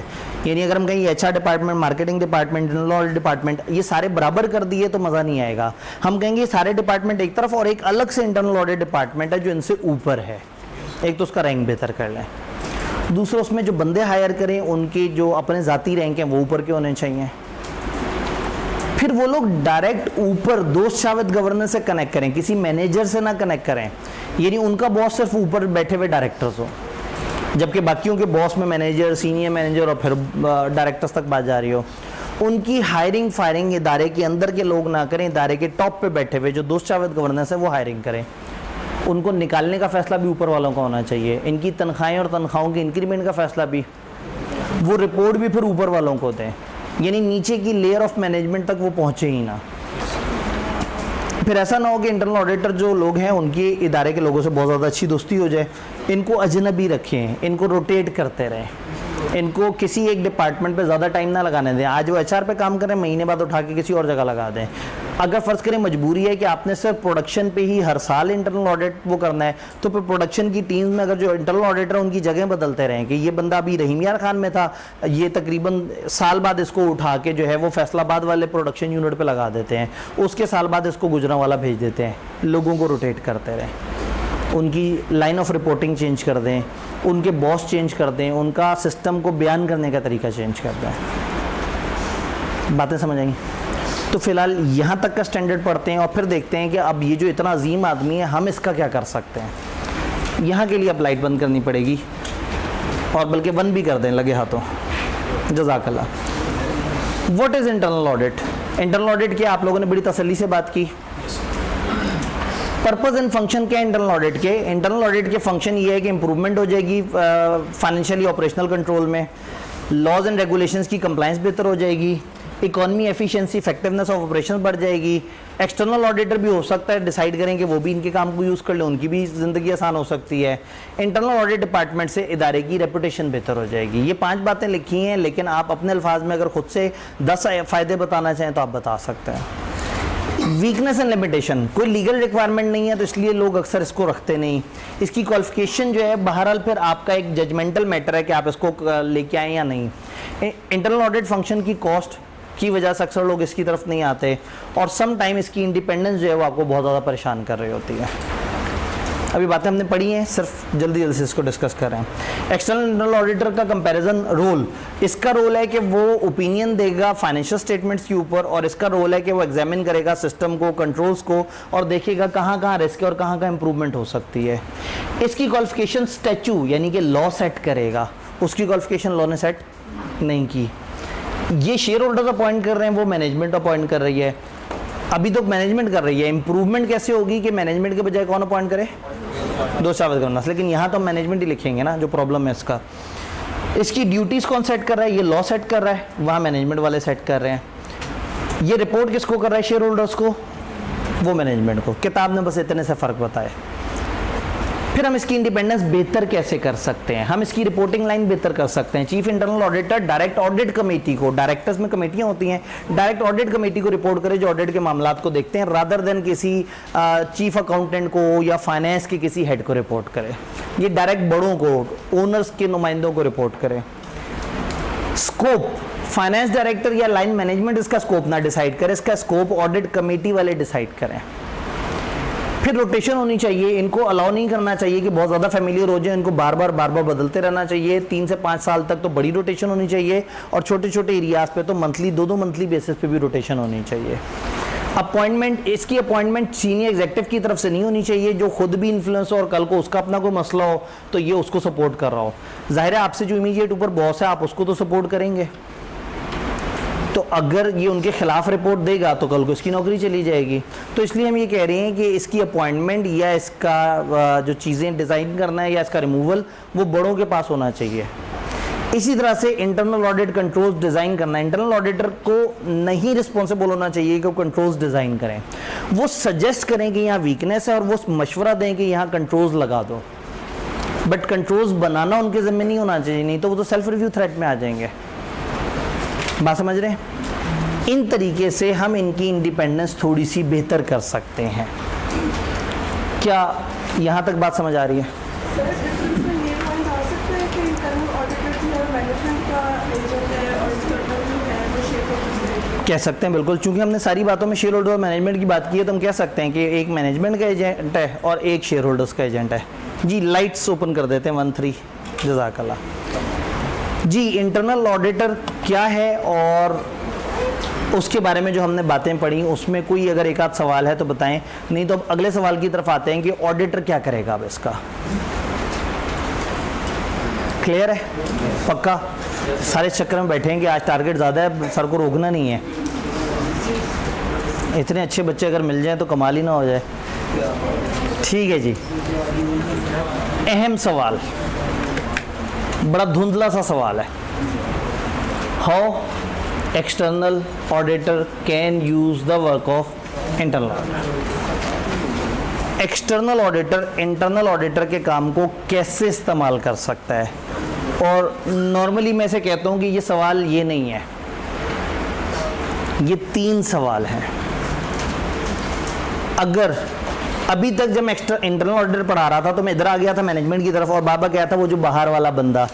यानी अगर हम कहीं HR department, marketing department, internal audit department, ये सारे बराबर कर दिए तो मज़ा नहीं आएगा। हम कहेंगे सारे डिपार्टमेंट एक तरफ और एक अलग से इंटरनल ऑडिट डिपार्टमेंट है जो इनसे ऊपर है। एक तो उसका रैंक बेहतर कर लें, दूसरा उसमें जो बंदे हायर करें उनके जो अपने ज़ाती रैंक हैं वो ऊपर के होने चाहिए। फिर वो लोग डायरेक्ट ऊपर दोषावत गवर्नेंस से कनेक्ट करें, किसी मैनेजर से ना कनेक्ट करें, यानी उनका बॉस सिर्फ ऊपर बैठे हुए डायरेक्टर्स हो, जबकि बाकियों के बॉस में मैनेजर, सीनियर मैनेजर और फिर डायरेक्टर्स तक बात जा रही हो। उनकी हायरिंग फायरिंग इदारे के अंदर के लोग ना करें, इदारे के टॉप पे बैठे हुए जो दोषावत गवर्नेंस है वो हायरिंग करें। उनको निकालने का फैसला भी ऊपर वालों का होना चाहिए, इनकी तनख्वाहें और तनख्वाहों के इंक्रीमेंट का फैसला भी, वो रिपोर्ट भी फिर ऊपर वालों को दें, यानी नीचे की लेयर ऑफ मैनेजमेंट तक वो पहुँचे ही ना। फिर ऐसा ना हो कि इंटरनल ऑडिटर जो लोग हैं उनकी इदारे के लोगों से बहुत ज़्यादा अच्छी दोस्ती हो जाए, इनको अजनबी रखें, इनको रोटेट करते रहें, इनको किसी एक डिपार्टमेंट पे ज़्यादा टाइम ना लगाने दें। आज वो एचआर पे काम करें, महीने बाद उठा के किसी और जगह लगा दें। अगर फ़र्ज़ करें मजबूरी है कि आपने सिर्फ प्रोडक्शन पे ही हर साल इंटरनल ऑडिट वो करना है, तो फिर प्रोडक्शन की टीम में अगर जो इंटरनल ऑडिटर उनकी जगह बदलते रहें कि ये बंदा अभी रहीम यार खान में था, ये तकरीबन साल बाद इसको उठा के जो है वो फैसलाबाद वाले प्रोडक्शन यूनिट पे लगा देते हैं, उसके साल बाद इसको गुजरांवाला भेज देते हैं। लोगों को रोटेट करते रहें, उनकी लाइन ऑफ रिपोर्टिंग चेंज कर दें, उनके बॉस चेंज कर दें, उनका सिस्टम को बयान करने का तरीका चेंज कर दें। बातें समझ आएंगी? तो फिलहाल यहाँ तक का स्टैंडर्ड पढ़ते हैं और फिर देखते हैं कि अब ये जो इतना अजीम आदमी है हम इसका क्या कर सकते हैं। यहाँ के लिए अब लाइट बंद करनी पड़ेगी और बल्कि बंद भी कर दें लगे हाथों। जज़ाकल्लाह। What is internal audit? Internal audit की आप लोगों ने बड़ी तसल्ली से बात की। पर्पज़ एंड फंक्शन क्या है इंटरनल ऑडिट के? इंटरनल ऑडिट के फंक्शन ये है कि इंप्रूवमेंट हो जाएगी फाइनेंशियली ऑपरेशनल कंट्रोल में, लॉज एंड रेगुलेशंस की कंप्लायंस बेहतर हो जाएगी, economy, efficiency, effectiveness of operation बढ़ जाएगी। एक्सटर्नल ऑडिटर भी हो सकता है डिसाइड करें कि वो भी इनके काम को यूज़ कर ले, उनकी भी ज़िंदगी आसान हो सकती है। इंटरनल ऑडिट डिपार्टमेंट से इदारे की रेपुटेशन बेहतर हो जाएगी। ये 5 बातें लिखी हैं, लेकिन आप अपने अल्फाज में अगर खुद से 10 फ़ायदे बताना चाहें तो आप बता सकते हैं। वीकनेस एंड लिमिटेशन, कोई लीगल रिक्वायरमेंट नहीं है तो इसलिए लोग अक्सर इसको रखते नहीं। इसकी क्वालिफिकेशन जो है बहरहाल फिर आपका एक जजमेंटल मैटर है कि आप इसको लेके आएँ या नहीं। इंटरनल ऑडिट फंक्शन की कॉस्ट की वजह से अक्सर लोग इसकी तरफ नहीं आते, और सम टाइम इसकी इंडिपेंडेंस जो है वो आपको बहुत ज़्यादा परेशान कर रही होती है। अभी बातें हमने पढ़ी हैं, सिर्फ जल्दी जल्दी से इसको डिस्कस कर रहे हैं। एक्सटर्नल इंटरनल ऑडिटर का कंपैरिजन रोल, इसका रोल है कि वो ओपिनियन देगा फाइनेंशियल स्टेटमेंट्स के ऊपर, और इसका रोल है कि वो एग्जामिन करेगा सिस्टम को, कंट्रोल्स को, और देखेगा कहाँ कहाँ रिस्क है और कहाँ कहाँ इंप्रूवमेंट हो सकती है। इसकी क्वालिफिकेशन स्टैचू यानी कि लॉ सेट करेगा, उसकी क्वालिफिकेशन लॉ ने सेट नहीं की। ये शेयर होल्डर्स अपॉइंट कर रहे हैं, वो मैनेजमेंट अपॉइंट कर रही है। अभी तो मैनेजमेंट कर रही है, इंप्रूवमेंट कैसे होगी कि मैनेजमेंट के बजाय कौन अपॉइंट करे? दोषावत गवर्नेंस। लेकिन यहाँ तो मैनेजमेंट ही लिखेंगे ना, जो प्रॉब्लम है इसका। इसकी ड्यूटीज़ कौन सेट कर रहा है? ये लॉ सेट कर रहा है, वहाँ मैनेजमेंट वाले सेट कर रहे हैं। ये रिपोर्ट किसको कर रहा है? शेयर होल्डर्स को, वो मैनेजमेंट को। किताब ने बस इतने से फ़र्क बताए। फिर हम इसकी इंडिपेंडेंस बेहतर कैसे कर सकते हैं, हम इसकी रिपोर्टिंग लाइन बेहतर कर सकते हैं। Chief internal auditor direct audit committee को, डायरेक्टर्स में कमेटियां होती हैं, डायरेक्ट ऑडिट कमेटी को रिपोर्ट करे जो ऑडिट के मामलात को देखते हैं, रादर देन किसी चीफ अकाउंटेंट को या फाइनेंस के किसी हेड को रिपोर्ट करे। ये डायरेक्ट बड़ों को, ओनर्स के नुमाइंदों को रिपोर्ट करे। स्कोप, फाइनेंस डायरेक्टर या लाइन मैनेजमेंट इसका स्कोप ना डिसाइड करे, इसका स्कोप ऑडिट कमेटी वाले डिसाइड करें। फिर रोटेशन होनी चाहिए, इनको अलाउ नहीं करना चाहिए कि बहुत ज़्यादा फैमिलियर हो जाए, इनको बार बार बदलते रहना चाहिए। 3 से 5 साल तक तो बड़ी रोटेशन होनी चाहिए, और छोटे छोटे एरियाज पे तो मंथली, 2-2 मंथली बेसिस पे भी रोटेशन होनी चाहिए। अपॉइंटमेंट, इसकी अपॉइंटमेंट सीनियर एग्जीक्यूटिव की तरफ से नहीं होनी चाहिए जो खुद भी इन्फ्लुएंस हो और कल को उसका अपना कोई मसला हो तो ये उसको सपोर्ट कर रहा हो। जाहिर है आपसे जो इमीडिएट ऊपर बॉस है आप उसको तो सपोर्ट करेंगे, तो अगर ये उनके खिलाफ रिपोर्ट देगा तो कल को इसकी नौकरी चली जाएगी। तो इसलिए हम ये कह रहे हैं कि इसकी अपॉइंटमेंट या इसका जो चीज़ें डिज़ाइन करना है या इसका रिमूवल वो बड़ों के पास होना चाहिए। इसी तरह से इंटरनल ऑडिट कंट्रोल्स डिज़ाइन करना, इंटरनल ऑडिटर को नहीं रिस्पॉन्सिबल होना चाहिए कि वो कंट्रोल्स डिज़ाइन करें, वो सजेस्ट करें कि यहाँ वीकनेस है और वो मशवरा दें कि यहाँ कंट्रोल्स लगा दो, बट कंट्रोल्स बनाना उनके ज़िम्मे नहीं होना चाहिए, नहीं तो वो तो सेल्फ रिव्यू थ्रेट में आ जाएंगे। बात समझ रहे हैं? इन तरीके से हम इनकी इंडिपेंडेंस थोड़ी सी बेहतर कर सकते हैं। क्या यहाँ तक बात समझ आ रही है? कह सकते हैं बिल्कुल, चूंकि हमने सारी बातों में शेयर होल्डर और मैनेजमेंट की बात की है तो हम कह सकते हैं कि एक मैनेजमेंट का एजेंट है और एक शेयर होल्डर्स का एजेंट है। जी लाइट्स ओपन कर देते हैं 13 जज़ाकल्लाह। जी इंटरनल ऑडिटर क्या है और उसके बारे में जो हमने बातें पढ़ी उसमें कोई अगर एक आध सवाल है तो बताएं, नहीं तो अब अगले सवाल की तरफ आते हैं कि ऑडिटर क्या करेगा अब इसका। क्लियर है? पक्का? सारे चक्कर में बैठे हैं कि आज टारगेट ज़्यादा है, सर को रोकना नहीं है। इतने अच्छे बच्चे अगर मिल जाएं तो कमाल ही ना हो जाए। ठीक है जी, अहम सवाल, बड़ा धुंधला सा सवाल है। How external auditor can use the work of internal auditor. External auditor internal auditor के काम को कैसे इस्तेमाल कर सकता है? और नॉर्मली मैं से कहता हूं कि ये सवाल ये नहीं है, ये 3 सवाल हैं। अगर अभी तक जब मैं इंटरनल ऑडिटर पढ़ा रहा था तो मैं इधर आ गया था मैनेजमेंट की तरफ और बाबा क्या था वो जो बाहर वाला बंदा,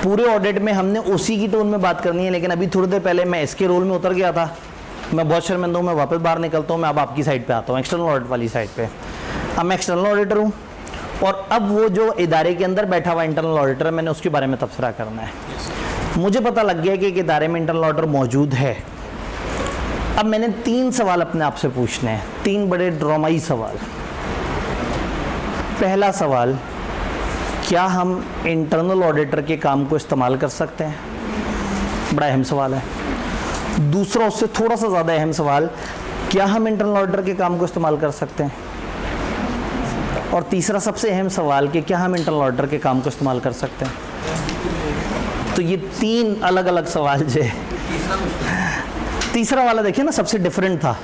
पूरे ऑडिट में हमने उसी की टोन में बात करनी है। लेकिन अभी थोड़ी देर पहले मैं इसके रोल में उतर गया था, मैं बहुत शर्मिंदा हूँ, मैं वापस बाहर निकलता हूँ, मैं अब आपकी साइड पे आता हूँ, एक्सटर्नल ऑडिट वाली साइड पे। अब मैं एक्सटर्नल ऑडिटर हूँ और अब वो जो इदारे के अंदर बैठा हुआ इंटरनल ऑडिटर है मैंने उसके बारे में तबसरा करना है। मुझे पता लग गया कि एक इदारे में इंटरनल ऑडिटर मौजूद है। अब मैंने 3 सवाल अपने आप से पूछने हैं, 3 बड़े ड्रामाई सवाल। पहला सवाल, क्या हम इंटरनल ऑडिटर के काम को इस्तेमाल कर सकते हैं? बड़ा अहम सवाल है। दूसरा, उससे थोड़ा सा ज़्यादा अहम सवाल, क्या हम इंटरनल ऑडिटर के काम को इस्तेमाल कर सकते हैं? और तीसरा सबसे अहम सवाल कि क्या हम इंटरनल ऑडिटर के काम को इस्तेमाल कर सकते हैं? तो ये 3 अलग अलग सवाल जो है। तीसरा वाला देखिए ना सबसे डिफरेंट था,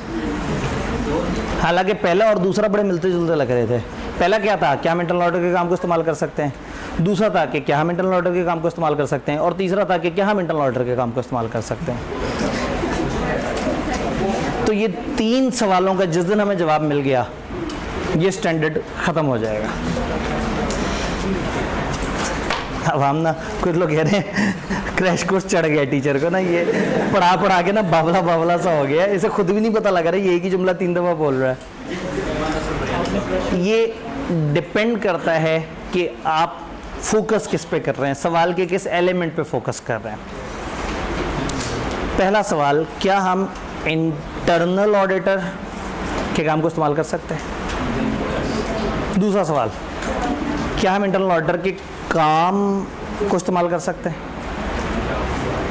हालांकि पहला और दूसरा बड़े मिलते जुलते लग रहे थे। पहला क्या था, क्या हम इंटरनल ऑडिटर के काम को इस्तेमाल कर सकते हैं, दूसरा था कि क्या हम इंटरनल ऑडिटर के काम को इस्तेमाल कर सकते हैं, और तीसरा था कि क्या हम इंटरनल ऑडिटर के काम को इस्तेमाल कर सकते हैं। तो ये 3 सवालों का जिस दिन हमें जवाब मिल गया ये स्टैंडर्ड ख़त्म हो जाएगा। अब हम ना कुछ लोग कह रहे हैं क्रैश कोर्स चढ़ गया टीचर को ना, ये पढ़ा के ना बावला बावला सा हो गया, इसे खुद भी नहीं पता लग रहा है, ये एक ही जुमला 3 दफ़ा बोल रहा है। ये डिपेंड करता है कि आप फोकस किस पे कर रहे हैं, सवाल के किस एलिमेंट पे फोकस कर रहे हैं। पहला सवाल, क्या हम इंटरनल ऑडिटर के काम को इस्तेमाल कर सकते हैं? दूसरा सवाल, क्या हम इंटरनल ऑडिटर के काम को इस्तेमाल कर सकते हैं?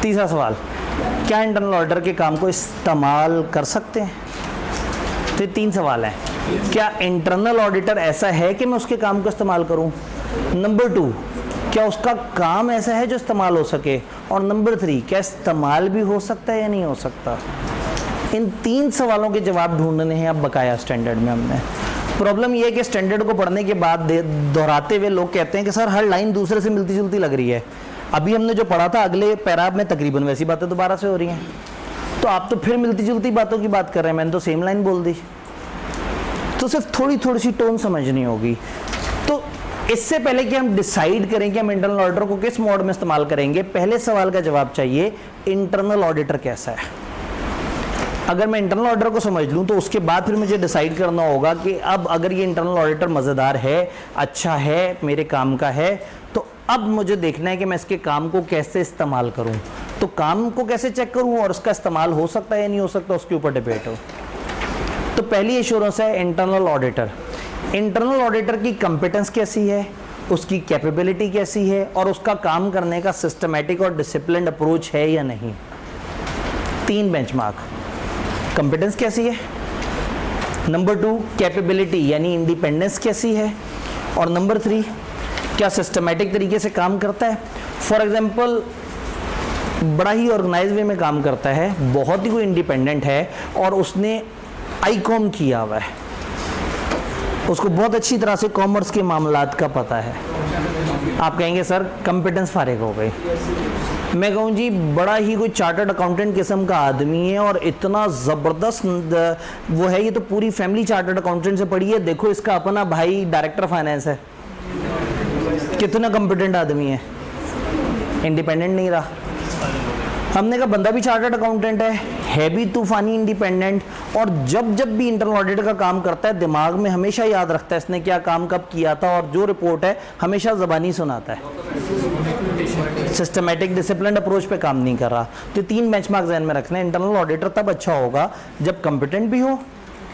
तीसरा सवाल, क्या इंटरनल ऑडिटर के काम को इस्तेमाल कर सकते हैं? तो ये 3 सवाल हैं। क्या इंटरनल ऑडिटर ऐसा है कि मैं उसके काम को इस्तेमाल करूं? नंबर 2, क्या उसका काम ऐसा है जो इस्तेमाल हो सके? और नंबर 3, क्या इस्तेमाल भी हो सकता है या नहीं हो सकता? इन 3 सवालों के जवाब ढूंढने हैं अब बकाया स्टैंडर्ड में हमने। प्रॉब्लम ये है कि स्टैंडर्ड को पढ़ने के बाद दोहराते हुए लोग कहते हैं कि सर हर लाइन दूसरे से मिलती जुलती लग रही है। अभी हमने जो पढ़ा था अगले पैराग्राफ में तकरीबन वैसी बातें दोबारा से हो रही हैं, तो आप तो फिर मिलती जुलती बातों की बात कर रहे हैं, मैंने तो सेम लाइन बोल दी। तो सिर्फ थोड़ी थोड़ी सी टोन समझनी होगी। तो इससे पहले कि हम डिसाइड करें कि हम इंटरनल ऑडिटर को किस मोड में इस्तेमाल करेंगे, पहले सवाल का जवाब चाहिए, इंटरनल ऑडिटर कैसा है। अगर मैं इंटरनल ऑडिटर को समझ लूं तो उसके बाद फिर मुझे डिसाइड करना होगा कि अब अगर ये इंटरनल ऑडिटर मज़ेदार है, अच्छा है, मेरे काम का है, तो अब मुझे देखना है कि मैं इसके काम को कैसे इस्तेमाल करूं। तो काम को कैसे चेक करूं और उसका इस्तेमाल हो सकता है या नहीं हो सकता, उसके ऊपर डिबेट हो। तो पहली एश्योरेंस है इंटरनल ऑडिटर। इंटरनल ऑडिटर की कंपिटेंस कैसी है, उसकी कैपेबिलिटी कैसी है और उसका काम करने का सिस्टमैटिक और डिसिप्लिन्ड अप्रोच है या नहीं। 3 बेंचमार्क, कंपिटेंस कैसी है, नंबर 2 कैपेबिलिटी यानी इंडिपेंडेंस कैसी है, और नंबर 3 क्या सिस्टमैटिक तरीके से काम करता है। फॉर एग्जांपल बड़ा ही ऑर्गेनाइज वे में काम करता है, बहुत ही कोई इंडिपेंडेंट है और उसने आईकॉम किया हुआ है, उसको बहुत अच्छी तरह से कॉमर्स के मामलात का पता है, आप कहेंगे सर कंपिटेंस फारिग हो गई। मैं कहूँ जी बड़ा ही कोई चार्टर्ड अकाउंटेंट किस्म का आदमी है और इतना ज़बरदस्त वो है, ये तो पूरी फैमिली चार्टर्ड अकाउंटेंट से पढ़ी है। देखो इसका अपना भाई डायरेक्टर फाइनेंस है, कितना कंपिटेंट आदमी है, इंडिपेंडेंट नहीं रहा। हमने कहा बंदा भी चार्टर्ड अकाउंटेंट है भी तूफानी इंडिपेंडेंट, और जब जब भी इंटरनल ऑडिट का काम करता है दिमाग में हमेशा याद रखता है इसने क्या काम कब किया था, और जो रिपोर्ट है हमेशा ज़बानी सुनाता है, सिस्टमैटिक डिसिप्लिन अप्रोच पे काम नहीं कर रहा। तो 3 बेंचमार्क ज़हन में रखना है। इंटरनल ऑडिटर तब अच्छा होगा जब कंपिटेंट भी हो,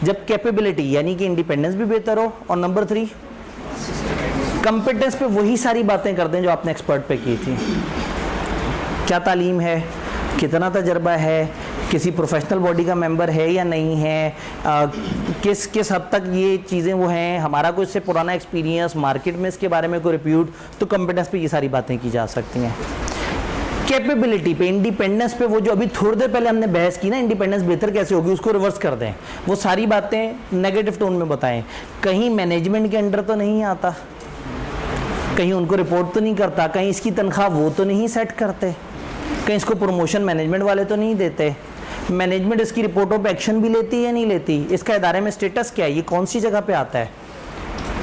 जब कैपेबिलिटी यानी कि इंडिपेंडेंस भी बेहतर हो, और नंबर 3 कंपिटेंस पे वही सारी बातें कर दें जो आपने एक्सपर्ट पे की थी। क्या तालीम है, कितना तजर्बा है, किसी प्रोफेशनल बॉडी का मेंबर है या नहीं है, किस किस हद तक ये चीज़ें वो हैं, हमारा कोई इससे पुराना एक्सपीरियंस, मार्केट में इसके बारे में कोई रिप्यूट, तो कंपिटेंस पे ये सारी बातें की जा सकती हैं। कैपेबिलिटी पे, इंडिपेंडेंस पे, वो जो अभी थोड़ी देर पहले हमने बहस की ना, इंडिपेंडेंस बेहतर कैसे होगी, उसको रिवर्स कर दें, वो सारी बातें नेगेटिव टोन में बताएं। कहीं मैनेजमेंट के अंडर तो नहीं आता, कहीं उनको रिपोर्ट तो नहीं करता, कहीं इसकी तनख्वाह वो तो नहीं सेट करते, कहीं इसको प्रमोशन मैनेजमेंट वाले तो नहीं देते, मैनेजमेंट इसकी रिपोर्टों पे एक्शन भी लेती है या नहीं लेती, इसका इदारे में स्टेटस क्या है, ये कौन सी जगह पे आता है।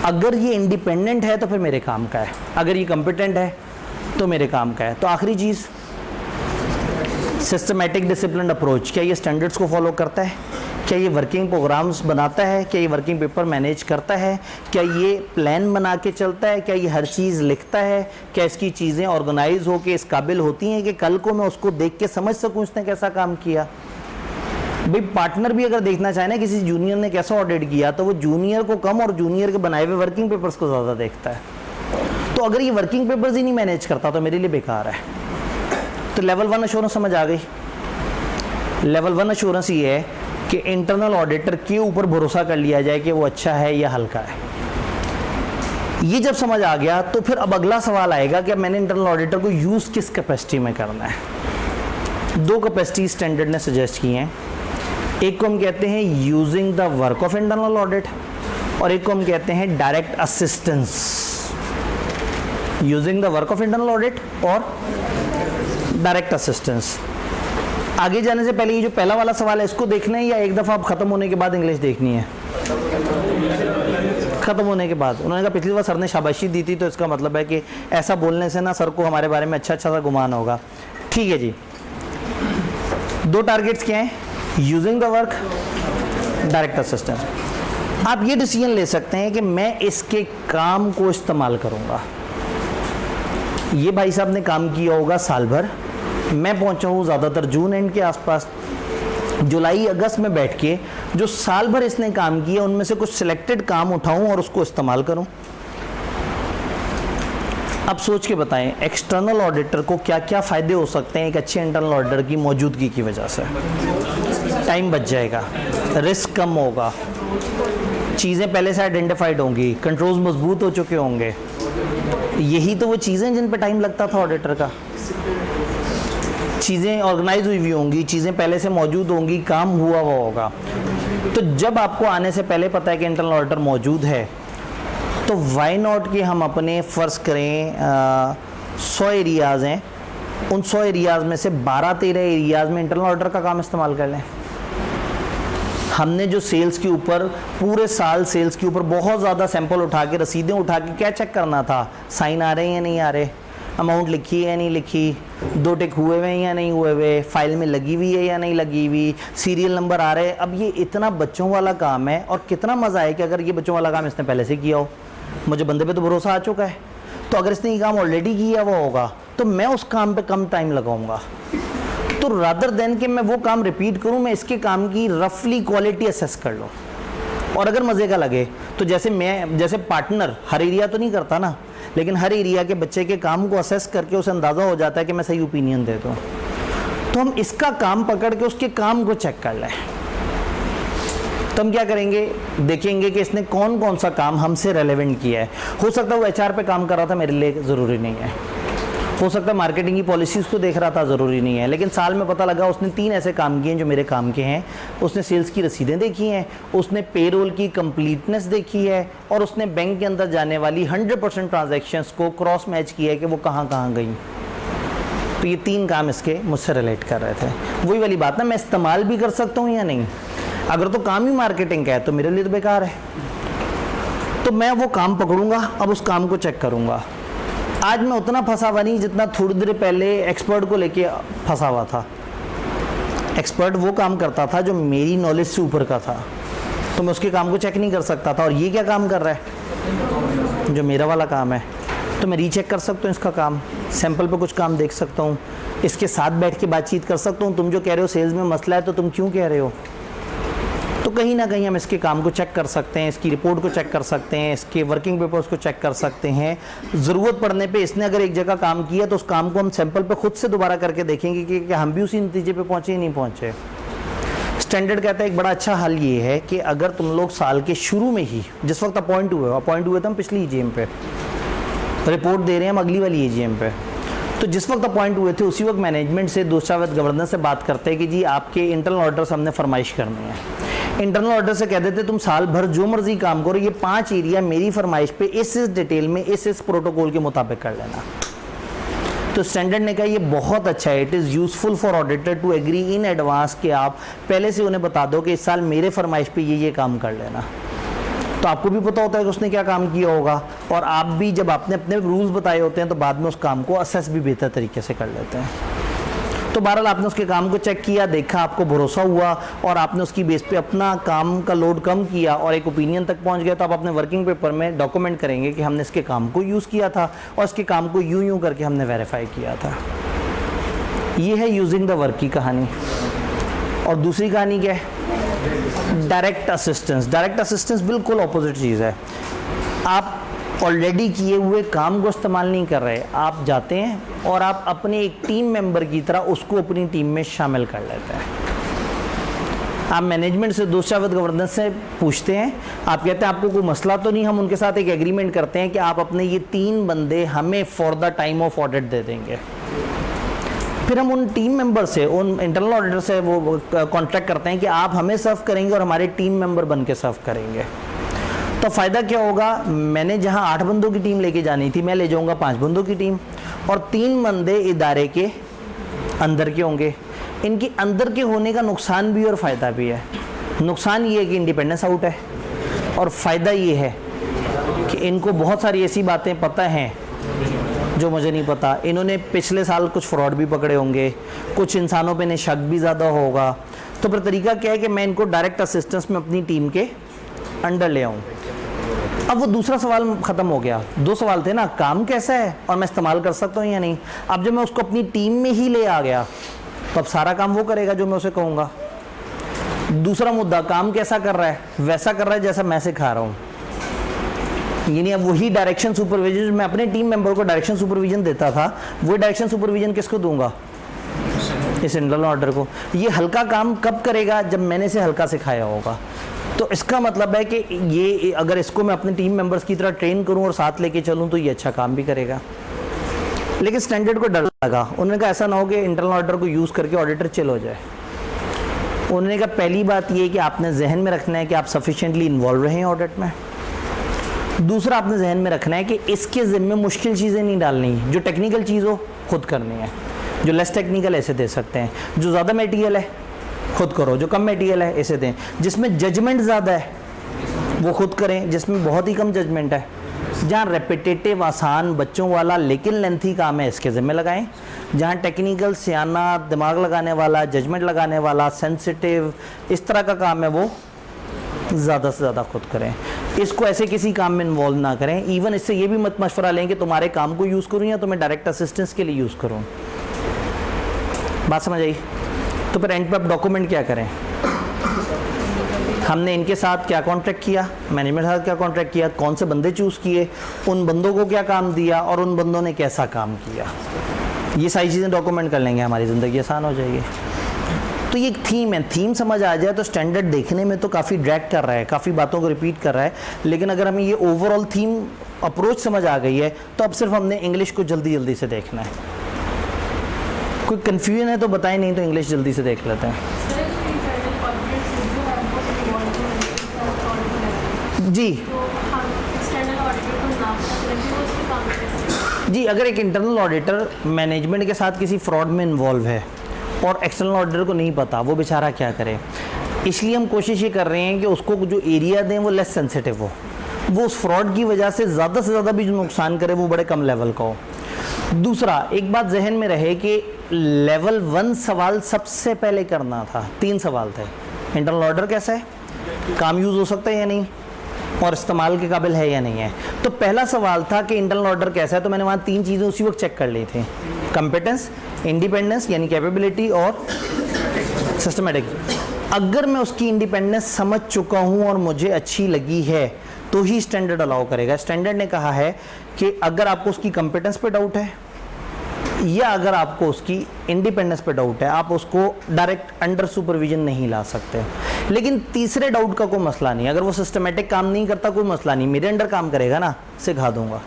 अगर ये इंडिपेंडेंट है तो फिर मेरे काम का है, अगर ये कॉम्पिटेंट है तो मेरे काम का है। तो आखिरी चीज़ सिस्टमैटिक डिसिप्लिन अप्रोच, क्या ये स्टैंडर्ड्स को फॉलो करता है, क्या ये वर्किंग प्रोग्राम्स बनाता है, क्या ये वर्किंग पेपर मैनेज करता है, क्या ये प्लान बना के चलता है, क्या ये हर चीज़ लिखता है, क्या इसकी चीज़ें ऑर्गेनाइज हो के इस काबिल होती हैं कि कल को मैं उसको देख के समझ सकूं इसने कैसा काम किया। भाई पार्टनर भी अगर देखना चाहे ना किसी जूनियर ने कैसा ऑडिट किया, तो वो जूनियर को कम और जूनियर के बनाए हुए वर्किंग पेपर्स को ज़्यादा देखता है। तो अगर ये वर्किंग पेपर्स ही नहीं मैनेज करता तो मेरे लिए बेकार है। तो लेवल 1 एश्योरेंस समझ आ गई। लेवल 1 एश्योरेंस ये है कि इंटरनल ऑडिटर के ऊपर भरोसा कर लिया जाए कि वो अच्छा है या हल्का है। ये जब समझ आ गया तो फिर अब अगला सवाल आएगा कि मैंने इंटरनल ऑडिटर को यूज़ किस कैपेसिटी में करना है। 2 कैपेसिटी स्टैंडर्ड ने सजेस्ट की हैं, एक को हम कहते हैं using the work of internal audit और एक को हम कहते हैं direct assistance. Using the work of internal audit और डायरेक्ट असिस्टेंस। आगे जाने से पहले ये जो पहला वाला सवाल है इसको देखना है या एक दफ़ा आप ख़त्म होने के बाद इंग्लिश देखनी है? ख़त्म होने के बाद। उन्होंने कहा पिछली बार सर ने शाबाशी दी थी तो इसका मतलब है कि ऐसा बोलने से ना सर को हमारे बारे में अच्छा सा गुमान होगा। ठीक है जी, 2 टारगेट्स क्या हैं? Using the work, direct assistance. आप ये डिसीजन ले सकते हैं कि मैं इसके काम को इस्तेमाल करूँगा। ये भाई साहब ने काम किया होगा साल भर, मैं पहुंचा हूँ ज़्यादातर जून एंड के आसपास, जुलाई अगस्त में बैठ के जो साल भर इसने काम किया उनमें से कुछ सिलेक्टेड काम उठाऊं और उसको इस्तेमाल करूं। अब सोच के बताएं एक्सटर्नल ऑडिटर को क्या क्या फ़ायदे हो सकते हैं एक अच्छे इंटरनल ऑडिटर की मौजूदगी की वजह से। टाइम बच जाएगा, रिस्क कम होगा, चीज़ें पहले से आइडेंटिफाइड होंगी, कंट्रोल्स मजबूत हो चुके होंगे। यही तो वो चीज़ें जिन पे टाइम लगता था ऑडिटर का। चीज़ें ऑर्गेनाइज हुई होंगी, चीज़ें पहले से मौजूद होंगी, काम हुआ हुआ होगा। तो जब आपको आने से पहले पता है कि इंटरनल ऑडिटर मौजूद है, तो वाई नॉट कि हम अपने फ़र्ज़ करें 100 एरियाज़ हैं, उन 100 एरियाज़ में से 12-13 एरियाज़ में इंटरनल ऑडिटर का काम इस्तेमाल कर लें। हमने जो सेल्स के ऊपर पूरे साल सेल्स के ऊपर बहुत ज़्यादा सैंपल उठा के, रसीदें उठा के क्या चेक करना था, साइन आ रहे हैं या नहीं आ रहे, अमाउंट लिखी है या नहीं लिखी, 2 टिक हुए हुए हैं या नहीं हुए हुए, फाइल में लगी हुई है या नहीं लगी हुई, सीरियल नंबर आ रहे हैं। अब ये इतना बच्चों वाला काम है, और कितना मज़ा है कि अगर ये बच्चों वाला काम इसने पहले से किया हो, मुझे बंदे पे तो भरोसा आ चुका है, तो अगर इसने ये काम ऑलरेडी किया हुआ होगा तो मैं उस काम पे कम टाइम लगाऊंगा। तो रादर देन कि मैं वो काम रिपीट करूं, मैं इसके काम की रफली क्वालिटी असेस कर लूं, और अगर मज़े का लगे तो जैसे पार्टनर हर एरिया तो नहीं करता ना, लेकिन हर एरिया के बच्चे के काम को असेस करके उसे अंदाज़ा हो जाता है कि मैं सही ओपिनियन दे दूँ, तो हम इसका काम पकड़ के उसके काम को चेक कर लें। तो हम क्या करेंगे, देखेंगे कि इसने कौन कौन सा काम हमसे रेलेवेंट किया है। हो सकता है वो एचआर पे काम कर रहा था, मेरे लिए ज़रूरी नहीं है। हो सकता है मार्केटिंग की पॉलिसीज़ को देख रहा था, ज़रूरी नहीं है। लेकिन साल में पता लगा उसने 3 ऐसे काम किए हैं जो मेरे काम के हैं। उसने सेल्स की रसीदें देखी हैं, उसने पेरोल की कंप्लीटनेस देखी है, और उसने बैंक के अंदर जाने वाली 100% ट्रांजैक्शंस को क्रॉस मैच किया है कि वो कहाँ कहाँ गई। तो ये 3 काम इसके मुझसे रिलेट कर रहे थे। वही वाली बात ना, मैं इस्तेमाल भी कर सकता हूँ या नहीं। अगर तो काम ही मार्केटिंग का है तो मेरे लिए तो बेकार है। तो मैं वो काम पकड़ूंगा, अब उस काम को चेक करूंगा। आज मैं उतना फंसा हुआ नहीं जितना थोड़ी देर पहले एक्सपर्ट को लेके फंसा हुआ था। एक्सपर्ट वो काम करता था जो मेरी नॉलेज से ऊपर का था, तो मैं उसके काम को चेक नहीं कर सकता था। और ये क्या काम कर रहा है जो मेरा वाला काम है, तो मैं रीचेक कर सकता हूँ इसका काम, सैंपल पे कुछ काम देख सकता हूँ, इसके साथ बैठ के बातचीत कर सकता हूँ। तुम जो कह रहे हो सेल्स में मसला है, तो तुम क्यों कह रहे हो, तो कहीं ना कहीं हम इसके काम को चेक कर सकते हैं, इसकी रिपोर्ट को चेक कर सकते हैं, इसके वर्किंग पेपर्स को चेक कर सकते हैं। ज़रूरत पड़ने पे इसने अगर एक जगह काम किया तो उस काम को हम सैंपल पे खुद से दोबारा करके देखेंगे कि हम भी उसी नतीजे पे पहुँचे या नहीं पहुँचे। स्टैंडर्ड कहता है एक बड़ा अच्छा हल ये है कि अगर तुम लोग साल के शुरू में ही, जिस वक्त अपॉइंट हुए थे हम पिछली EGM पे, रिपोर्ट दे रहे हैं हम अगली वाली EGM पे, तो जिस वक्त अपॉइंट हुए थे उसी वक्त मैनेजमेंट से, दोषावत गवर्नेंस से बात करते हैं कि जी आपके इंटरनल ऑडिटर्स हमने फरमाइश करनी है। इंटरनल ऑडिटर से कह देते तुम साल भर जो मर्जी काम करो, ये 5 एरिया मेरी फरमाइश पे इस डिटेल में इस प्रोटोकॉल के मुताबिक कर लेना। तो स्टैंडर्ड ने कहा ये बहुत अच्छा है, it is useful for auditor to agree in advance कि आप पहले से उन्हें बता दो कि इस साल मेरे फरमाइश पे ये काम कर लेना। तो आपको भी पता होता है कि उसने क्या काम किया होगा, और आप भी जब आपने अपने रूल्स बताए होते हैं तो बाद में उस काम को असेस भी बेहतर तरीके से कर लेते हैं। तो बहरहाल आपने उसके काम को चेक किया, देखा, आपको भरोसा हुआ, और आपने उसकी बेस पे अपना काम का लोड कम किया और एक ओपिनियन तक पहुंच गया। तो आप अपने वर्किंग पेपर में डॉक्यूमेंट करेंगे कि हमने इसके काम को यूज़ किया था और इसके काम को यूं करके हमने वेरीफाई किया था। ये है यूजिंग द वर्क की कहानी। और दूसरी कहानी क्या है, डायरेक्ट असिस्टेंस। डायरेक्ट असिस्टेंस बिल्कुल अपोजिट चीज़ है। आप ऑलरेडी किए हुए काम को इस्तेमाल नहीं कर रहे, आप जाते हैं और आप अपने एक टीम मेंबर की तरह उसको अपनी टीम में शामिल कर लेते हैं। आप मैनेजमेंट से, दोषावत गवर्नेंस से पूछते हैं, आप कहते हैं आपको कोई मसला तो नहीं, हम उनके साथ एक एग्रीमेंट करते हैं कि आप अपने ये 3 बंदे हमें for the time of audit दे देंगे। फिर हम उन टीम मेंबर से, उन इंटरनल ऑडिटर से वो कॉन्ट्रैक्ट करते हैं कि आप हमें सर्व करेंगे और हमारे टीम मेंबर बन के सर्व करेंगे। तो फ़ायदा क्या होगा, मैंने जहां 8 बंदों की टीम लेके जानी थी, मैं ले जाऊंगा 5 बंदों की टीम, और 3 बंदे इदारे के अंदर के होंगे। इनके अंदर के होने का नुकसान भी और फ़ायदा भी है। नुकसान ये है कि इंडिपेंडेंस आउट है, और फ़ायदा ये है कि इनको बहुत सारी ऐसी बातें पता हैं जो मुझे नहीं पता। इन्होंने पिछले साल कुछ फ्रॉड भी पकड़े होंगे, कुछ इंसानों पे इन्हें शक भी ज़्यादा होगा। तो फिर तरीका क्या है कि मैं इनको डायरेक्ट असिस्टेंस में अपनी टीम के अंडर ले आऊँ। अब वो दूसरा सवाल ख़त्म हो गया। 2 सवाल थे ना, काम कैसा है और मैं इस्तेमाल कर सकता हूँ या नहीं। अब जब मैं उसको अपनी टीम में ही ले आ गया तो अब सारा काम वो करेगा जो मैं उसे कहूँगा। दूसरा मुद्दा, काम कैसा कर रहा है, वैसा कर रहा है जैसा मैं सिखा रहा हूँ। यानी अब वही डायरेक्शन सुपरविजन, मैं अपने टीम मेंबर को डायरेक्शन सुपरविजन देता था, वो डायरेक्शन सुपरविजन किसको दूंगा, इस इंटरनल ऑर्डर को। ये हल्का काम कब करेगा, जब मैंने इसे हल्का सिखाया होगा। तो इसका मतलब है कि ये अगर इसको मैं अपने टीम मेंबर्स की तरह ट्रेन करूं और साथ लेके चलूं तो ये अच्छा काम भी करेगा। लेकिन स्टैंडर्ड को डर लगा, उन्होंने कहा ऐसा ना हो कि इंटरनल ऑडिटर को यूज़ करके ऑडिटर चिल हो जाए। उन्होंने कहा पहली बात ये कि आपने जहन में रखना है कि आप सफिशिएंटली इन्वॉल्व रहे हैं ऑडिट में। दूसरा आपने जहन में रखना है कि इसके ज़िम्मे मुश्किल चीज़ें नहीं डालनी, जो टेक्निकल चीज़ हो खुद करनी है, जो लेस टेक्निकल ऐसे दे सकते हैं, जो ज़्यादा मटेरियल है खुद करो, जो कम मटेरियल है ऐसे दें, जिसमें जजमेंट ज़्यादा है वो खुद करें, जिसमें बहुत ही कम जजमेंट है, जहाँ रेपिटेटिव आसान बच्चों वाला लेकिन लेंथी काम है इसके ज़िम्मे लगाएं, जहाँ टेक्निकल सियाना दिमाग लगाने वाला जजमेंट लगाने वाला सेंसिटिव इस तरह का काम है वो ज़्यादा से ज़्यादा खुद करें। इसको ऐसे किसी काम में इन्वॉल्व ना करें। इवन इससे ये भी मत मशवरा लें कि तुम्हारे काम को यूज़ करूँ या तुम्हें डायरेक्ट असिस्टेंस के लिए यूज़ करूँ। बात समझ आई? तो फिर एंड पे आप डॉक्यूमेंट क्या करें? हमने इनके साथ क्या कॉन्ट्रैक्ट किया, मैनेजमेंट के साथ क्या कॉन्ट्रैक्ट किया, कौन से बंदे चूज़ किए, उन बंदों को क्या काम दिया और उन बंदों ने कैसा काम किया, ये सारी चीज़ें डॉक्यूमेंट कर लेंगे, हमारी ज़िंदगी आसान हो जाएगी। तो ये एक थीम है, थीम समझ आ जाए तो स्टैंडर्ड देखने में तो काफ़ी ड्रैग कर रहा है, काफ़ी बातों को रिपीट कर रहा है, लेकिन अगर हमें ये ओवरऑल थीम अप्रोच समझ आ गई है तो अब सिर्फ हमने इंग्लिश को जल्दी जल्दी से देखना है। कोई कन्फ्यूजन है तो बताएं, नहीं तो इंग्लिश जल्दी से देख लेते हैं। जी जी, अगर एक इंटरनल ऑडिटर मैनेजमेंट के साथ किसी फ्रॉड में इन्वॉल्व है और एक्सटर्नल ऑडिटर को नहीं पता, वो बेचारा क्या करे। इसलिए हम कोशिश ये कर रहे हैं कि उसको जो एरिया दें वो लेस सेंसिटिव हो, वो उस फ्रॉड की वजह से ज़्यादा भी जो नुकसान करे वो बड़े कम लेवल का हो। दूसरा, एक बात जहन में रहे कि लेवल 1 सवाल सबसे पहले करना था। 3 सवाल थे, इंटरनल ऑर्डर कैसा है, काम यूज़ हो सकता है या नहीं, और इस्तेमाल के काबिल है या नहीं है। तो पहला सवाल था कि इंटरनल ऑर्डर कैसा है, तो मैंने वहाँ 3 चीज़ें उसी वक्त चेक कर ली थी, कंपिटेंस, इंडिपेंडेंस यानी कैपेबिलिटी और सिस्टमेटिक। अगर मैं उसकी इंडिपेंडेंस समझ चुका हूँ और मुझे अच्छी लगी है तो ही स्टैंडर्ड अलाउ करेगा। स्टैंडर्ड ने कहा है कि अगर आपको उसकी कंपिटेंस पे डाउट है या अगर आपको उसकी इंडिपेंडेंस पे डाउट है, आप उसको डायरेक्ट अंडर सुपरविजन नहीं ला सकते। लेकिन तीसरे डाउट का कोई मसला नहीं, अगर वो सिस्टमेटिक काम नहीं करता कोई मसला नहीं, मेरे अंडर काम करेगा ना, सिखा दूंगा।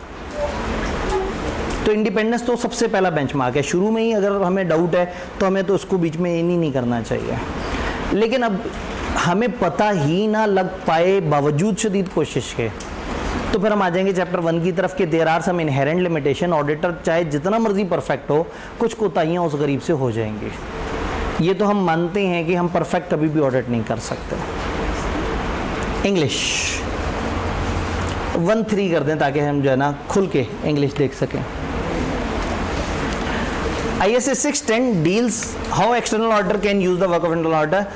तो इंडिपेंडेंस तो सबसे पहला बेंचमार्क है। शुरू में ही अगर हमें डाउट है तो हमें तो उसको बीच में नहीं करना चाहिए। लेकिन अब हमें पता ही ना लग पाए बावजूद शदीद कोशिश के, तो फिर हम आ जाएंगे चैप्टर 1 की तरफ के there are some inherent limitation. Auditor चाहे जितना मर्जी परफेक्ट हो, कुछ कोताहियाँ उस गरीब से हो जाएंगी। ये तो हम मानते हैं कि हम परफेक्ट कभी भी ऑडिट नहीं कर सकते। इंग्लिश 1-3 कर दें ताकि हम जो है ना खुल के इंग्लिश देख सकें। ISA 610 deals how external auditor can use the work of internal auditor.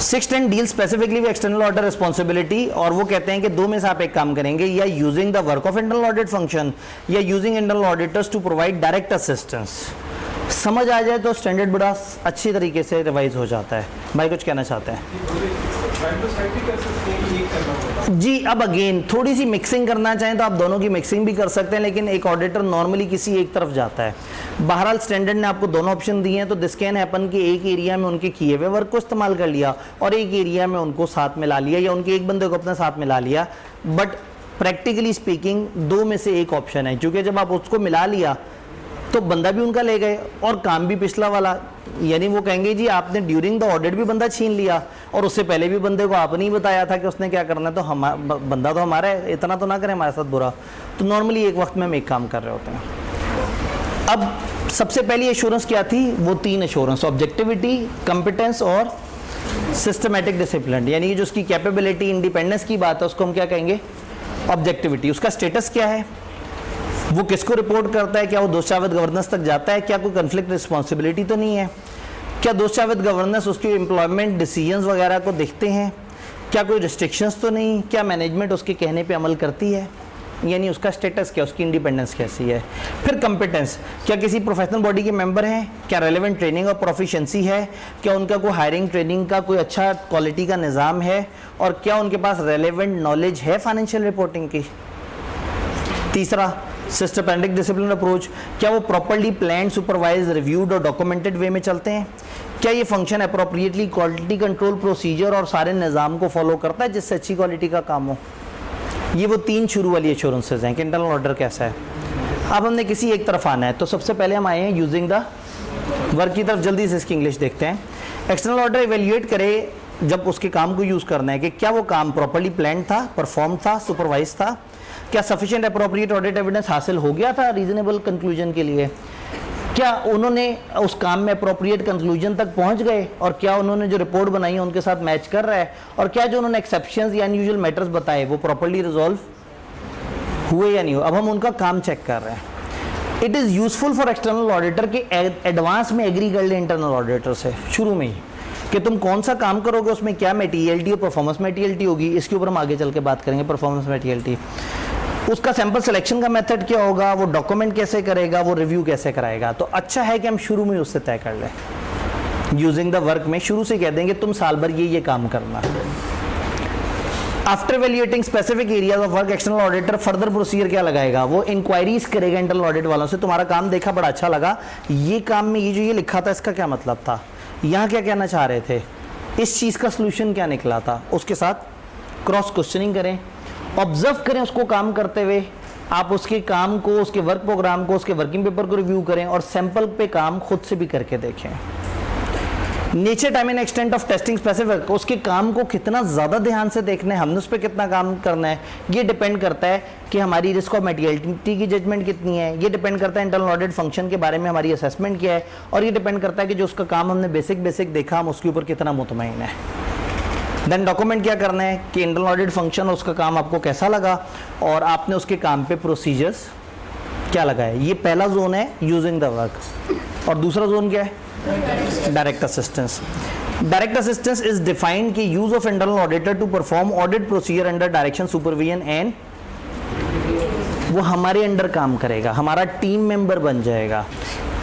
610 deals specifically with external auditor responsibility, और वो कहते हैं कि 2 में से आप एक काम करेंगे, या using the work of internal audit function या using internal auditors to provide direct assistance। समझ आ जाए तो स्टैंडर्ड बड़ा अच्छी तरीके से रिवाइज हो जाता है। भाई कुछ कहना चाहते हैं? जी, अब अगेन थोड़ी सी मिक्सिंग करना चाहें तो आप दोनों की मिक्सिंग भी कर सकते हैं, लेकिन एक ऑडिटर नॉर्मली किसी एक तरफ जाता है। बहरहाल स्टैंडर्ड ने आपको दोनों ऑप्शन दिए हैं, तो दिस कैन हैपन कि एक एरिया में उनके किए हुए वर्क को इस्तेमाल कर लिया और एक एरिया में उनको साथ मिला लिया, या उनके एक बंदे को अपने साथ मिला लिया। बट प्रैक्टिकली स्पीकिंग 2 में से एक ऑप्शन है, क्योंकि जब आप उसको मिला लिया तो बंदा भी उनका ले गए और काम भी पिछला वाला। यानी वो कहेंगे जी आपने ड्यूरिंग द ऑडिट भी बंदा छीन लिया और उससे पहले भी बंदे को आपने ही बताया था कि उसने क्या करना है, तो बंदा तो हमारा है, इतना तो ना करें हमारे साथ बुरा। तो नॉर्मली एक वक्त में हम एक काम कर रहे होते हैं। अब सबसे पहली एश्योरेंस क्या थी? वो 3 एश्योरेंस, ऑब्जेक्टिविटी, कंपिटेंस और सिस्टमेटिक डिसिप्लिन। यानी कि जो उसकी कैपेबिलिटी, इंडिपेंडेंस की बात है उसको हम क्या कहेंगे? ऑब्जेक्टिविटी। उसका स्टेटस क्या है, वो किसको रिपोर्ट करता है, क्या वो दोषावित गवर्नेंस तक जाता है, क्या कोई कन्फ्लिक्ट रिस्पॉन्सिबिलिटी तो नहीं है, क्या दोषावित गवर्नेंस उसके एम्प्लॉयमेंट डिसीजंस वगैरह को देखते हैं, क्या कोई रिस्ट्रिक्शंस तो नहीं, क्या मैनेजमेंट उसके कहने पे अमल करती है, यानी उसका स्टेटस क्या, उसकी इंडिपेंडेंस कैसी है। फिर कंपिटेंस, क्या किसी प्रोफेशनल बॉडी के मेंबर हैं, क्या रेलेवेंट ट्रेनिंग और प्रोफिशिएंसी है, क्या उनका कोई हायरिंग ट्रेनिंग का कोई अच्छा क्वालिटी का निज़ाम है, और क्या उनके पास रेलेवेंट नॉलेज है फाइनेंशियल रिपोर्टिंग की। तीसरा, सिस्टमैटिक डिसिप्लिन अप्रोच, क्या वो प्रॉपर्ली प्लान, सुपरवाइज, रिव्यूड और डॉक्यूमेंटेड वे में चलते हैं, क्या ये function appropriately quality control procedure और सारे निज़ाम को फॉलो करता है जिससे अच्छी क्वालिटी का काम हो। ये वो 3 शुरू वाली एश्योरेंसेज हैं कि इंटरनल ऑर्डर कैसा है। अब हमने किसी एक तरफ आना है, तो सबसे पहले हम आए हैं यूजिंग द वर्क की तरफ। जल्दी से इसकी इंग्लिश देखते हैं। एक्सटर्नल ऑडिटर इवेल्युएट करे जब उसके काम को यूज़ करना है कि क्या वो काम प्रॉपर्ली प्लान था, परफॉर्म था, सुपरवाइज था, क्या सफिशिएंट अप्रोप्रिएट ऑडिट एविडेंस हासिल हो गया था रीजनेबल कंक्लूजन के लिए, क्या उन्होंने उस काम में अप्रोप्रिएट कंक्लूजन तक पहुंच गए, और क्या उन्होंने जो रिपोर्ट बनाई है उनके साथ मैच कर रहा है, और क्या जो उन्होंने एक्सेप्शंस या अनयूजुअल मैटर्स बताए वो प्रॉपर्ली रिजॉल्व हुए या नहीं हुए। अब हम उनका काम चेक कर रहे हैं। It is useful for external auditor के एडवांस में एग्री कर ले इंटरनल ऑडिटर से शुरू में ही कि तुम कौन सा काम करोगे, उसमें क्या मटेरियलिटी और परफॉर्मेंस मटेरियलिटी होगी, इसके ऊपर हम आगे चल के बात करेंगे। परफॉर्मेंस मटेरियलिटी, उसका सैंपल सिलेक्शन का मेथड क्या होगा, वो डॉक्यूमेंट कैसे करेगा, वो रिव्यू कैसे कराएगा। तो अच्छा है कि हम शुरू में उससे तय कर लें। यूजिंग द वर्क में शुरू से कह देंगे तुम साल भर ये काम करना। After evaluating specific areas of work, external auditor further procedure क्या लगाएगा, वो इंक्वायरीज करेगा इंटरनल ऑडिट वालों से। तुम्हारा काम देखा, बड़ा अच्छा लगा, ये काम में ये जो ये लिखा था इसका क्या मतलब था, यहाँ क्या कहना चाह रहे थे, इस चीज़ का सोल्यूशन क्या निकला था। उसके साथ क्रॉस क्वेश्चनिंग करें, ऑब्जर्व करें उसको काम करते हुए। आप उसके काम को, उसके वर्क प्रोग्राम को, उसके वर्किंग पेपर को रिव्यू करें और सैंपल पे काम खुद से भी करके देखें। Nature, time and extent of testing specific, उसके काम को कितना ज़्यादा ध्यान से देखना है, हमने उस पर कितना काम करना है, ये डिपेंड करता है कि हमारी रिस्क ऑफ मटेरियलिटी की जजमेंट कितनी है, ये डिपेंड करता है इंटरनल ऑडिट फंक्शन के बारे में हमारी असेसमेंट क्या है, और ये डिपेंड करता है कि जो उसका काम हमने बेसिक देखा हम उसके ऊपर कितना मुतमईन है। देन डॉक्यूमेंट क्या करना है कि इंटरनल ऑडिट फंक्शन उसका काम आपको कैसा लगा और आपने उसके काम पे प्रोसीजर्स क्या लगाए। ये पहला जोन है यूजिंग द वर्क। और दूसरा जोन क्या है, direct assistance. Direct assistance is defined कि use of internal auditor to perform audit procedure under direction, supervision and, वो हमारे अंडर काम करेगा, हमारा टीम मेंबर बन जाएगा।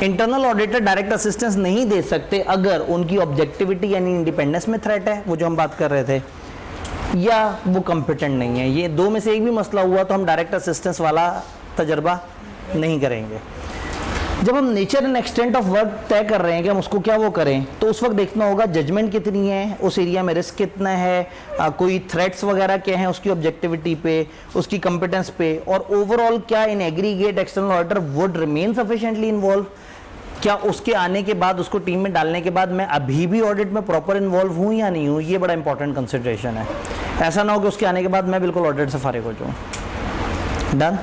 इंटरनल ऑडिटर डायरेक्ट असिस्टेंस नहीं दे सकते अगर उनकी ऑब्जेक्टिविटी यानी इंडिपेंडेंस में थ्रेट है, वो जो हम बात कर रहे थे, या वो कॉम्पिटेंट नहीं है। ये दो में से एक भी मसला हुआ तो हम डायरेक्ट असिस्टेंस वाला तजर्बा नहीं करेंगे। जब हम nature and extent of work तय कर रहे हैं कि हम उसको क्या वो करें, तो उस वक्त देखना होगा जजमेंट कितनी है, उस एरिया में रिस्क कितना है, कोई थ्रेट्स वगैरह क्या हैं उसकी ऑब्जेक्टिविटी पे, उसकी कॉम्पिटेंस पे, और ओवरऑल क्या in aggregate external auditor would remain sufficiently involve, क्या उसके आने के बाद, उसको टीम में डालने के बाद मैं अभी भी ऑडिट में प्रॉपर इन्वॉल्व हूँ या नहीं हूँ। ये बड़ा इंपॉर्टेंट कंसिडरेशन है। ऐसा ना हो कि उसके आने के बाद मैं बिल्कुल ऑडिट से फारिग हो जाऊँ। डन।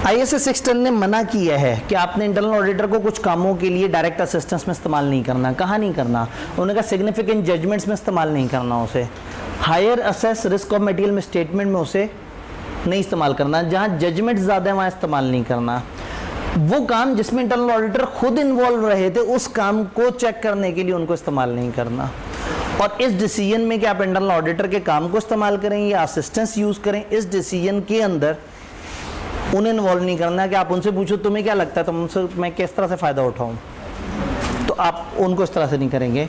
ISA 610 ने मना किया है कि आपने इंटरनल ऑडिटर को कुछ कामों के लिए डायरेक्ट असिस्टेंस में इस्तेमाल नहीं करना। कहाँ नहीं करना, उन्होंने कहा सिग्निफिकेंट जजमेंट्स में इस्तेमाल नहीं करना उसे, higher assess risk of material misstatement में उसे नहीं इस्तेमाल करना, जहाँ जजमेंट ज़्यादा है वहाँ इस्तेमाल नहीं करना। वो काम जिसमें इंटरनल ऑडिटर खुद इन्वॉल्व रहे थे उस काम को चेक करने के लिए उनको इस्तेमाल नहीं करना। और इस डिसीजन में कि आप इंटरनल ऑडिटर के काम को इस्तेमाल करें या असिस्टेंस यूज़ करें, इस डिसीजन के अंदर उन्हें इन्वॉल्व नहीं करना है कि आप उनसे पूछो तुम्हें क्या लगता है, तो उनसे मैं किस तरह से फ़ायदा उठाऊं, तो आप उनको इस तरह से नहीं करेंगे।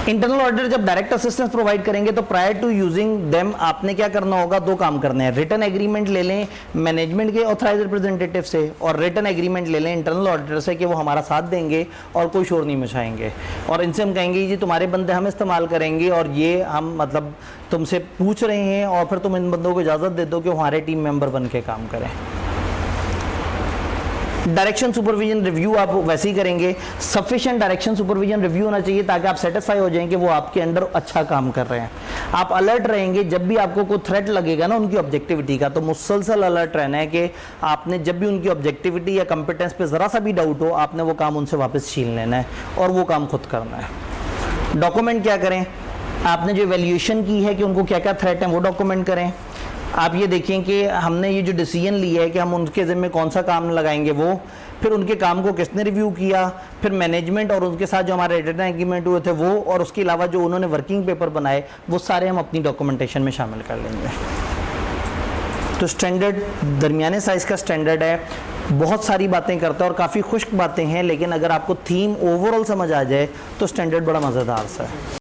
इंटरनल ऑडिटर जब डायरेक्ट असिस्टेंस प्रोवाइड करेंगे तो प्रायर टू यूजिंग देम आपने क्या करना होगा, दो काम करने हैं। रिटन एग्रीमेंट ले लें मैनेजमेंट के ऑथराइज्ड रिप्रेजेंटेटिव से, और रिटन एग्रीमेंट ले लें इंटरनल ऑडिटर से कि वो हमारा साथ देंगे और कोई शोर नहीं मचाएंगे, और इनसे हम कहेंगे जी तुम्हारे बंदे हम इस्तेमाल करेंगे और ये हम मतलब तुमसे पूछ रहे हैं, और फिर तुम इन बंदों को इजाज़त दे दो कि हमारे टीम मेंबर बन के काम करें। डायरेक्शन सुपरविजन रिव्यू आप वैसे ही करेंगे। सफिशिएंट डायरेक्शन सुपरविजन रिव्यू होना चाहिए ताकि आप सेटिस्फाई हो जाएं कि वो आपके अंडर अच्छा काम कर रहे हैं। आप अलर्ट रहेंगे जब भी आपको कोई थ्रेट लगेगा ना उनकी ऑब्जेक्टिविटी का, तो मुसलसल अलर्ट रहना है कि आपने जब भी उनकी ऑब्जेक्टिविटी या कंपिटेंस पे ज़रा सा भी डाउट हो, आपने वो काम उनसे वापस छीन लेना है और वो काम खुद करना है। डॉक्यूमेंट क्या करें, आपने जो वैल्यूएशन की है कि उनको क्या क्या थ्रेट हैं वो डॉक्यूमेंट करें। आप ये देखें कि हमने ये जो डिसीजन लिया है कि हम उनके ज़िम्मे कौन सा काम लगाएंगे, वो फिर उनके काम को किसने रिव्यू किया, फिर मैनेजमेंट और उनके साथ जो हमारे रिटर्न एग्रीमेंट हुए थे वो, और उसके अलावा जो उन्होंने वर्किंग पेपर बनाए वो सारे हम अपनी डॉक्यूमेंटेशन में शामिल कर लेंगे। तो स्टैंडर्ड दरमियाने साइज़ का स्टैंडर्ड है, बहुत सारी बातें करता है और काफ़ी खुश्क बातें हैं, लेकिन अगर आपको थीम ओवरऑल समझ आ जाए तो स्टैंडर्ड बड़ा मज़ेदार सा है।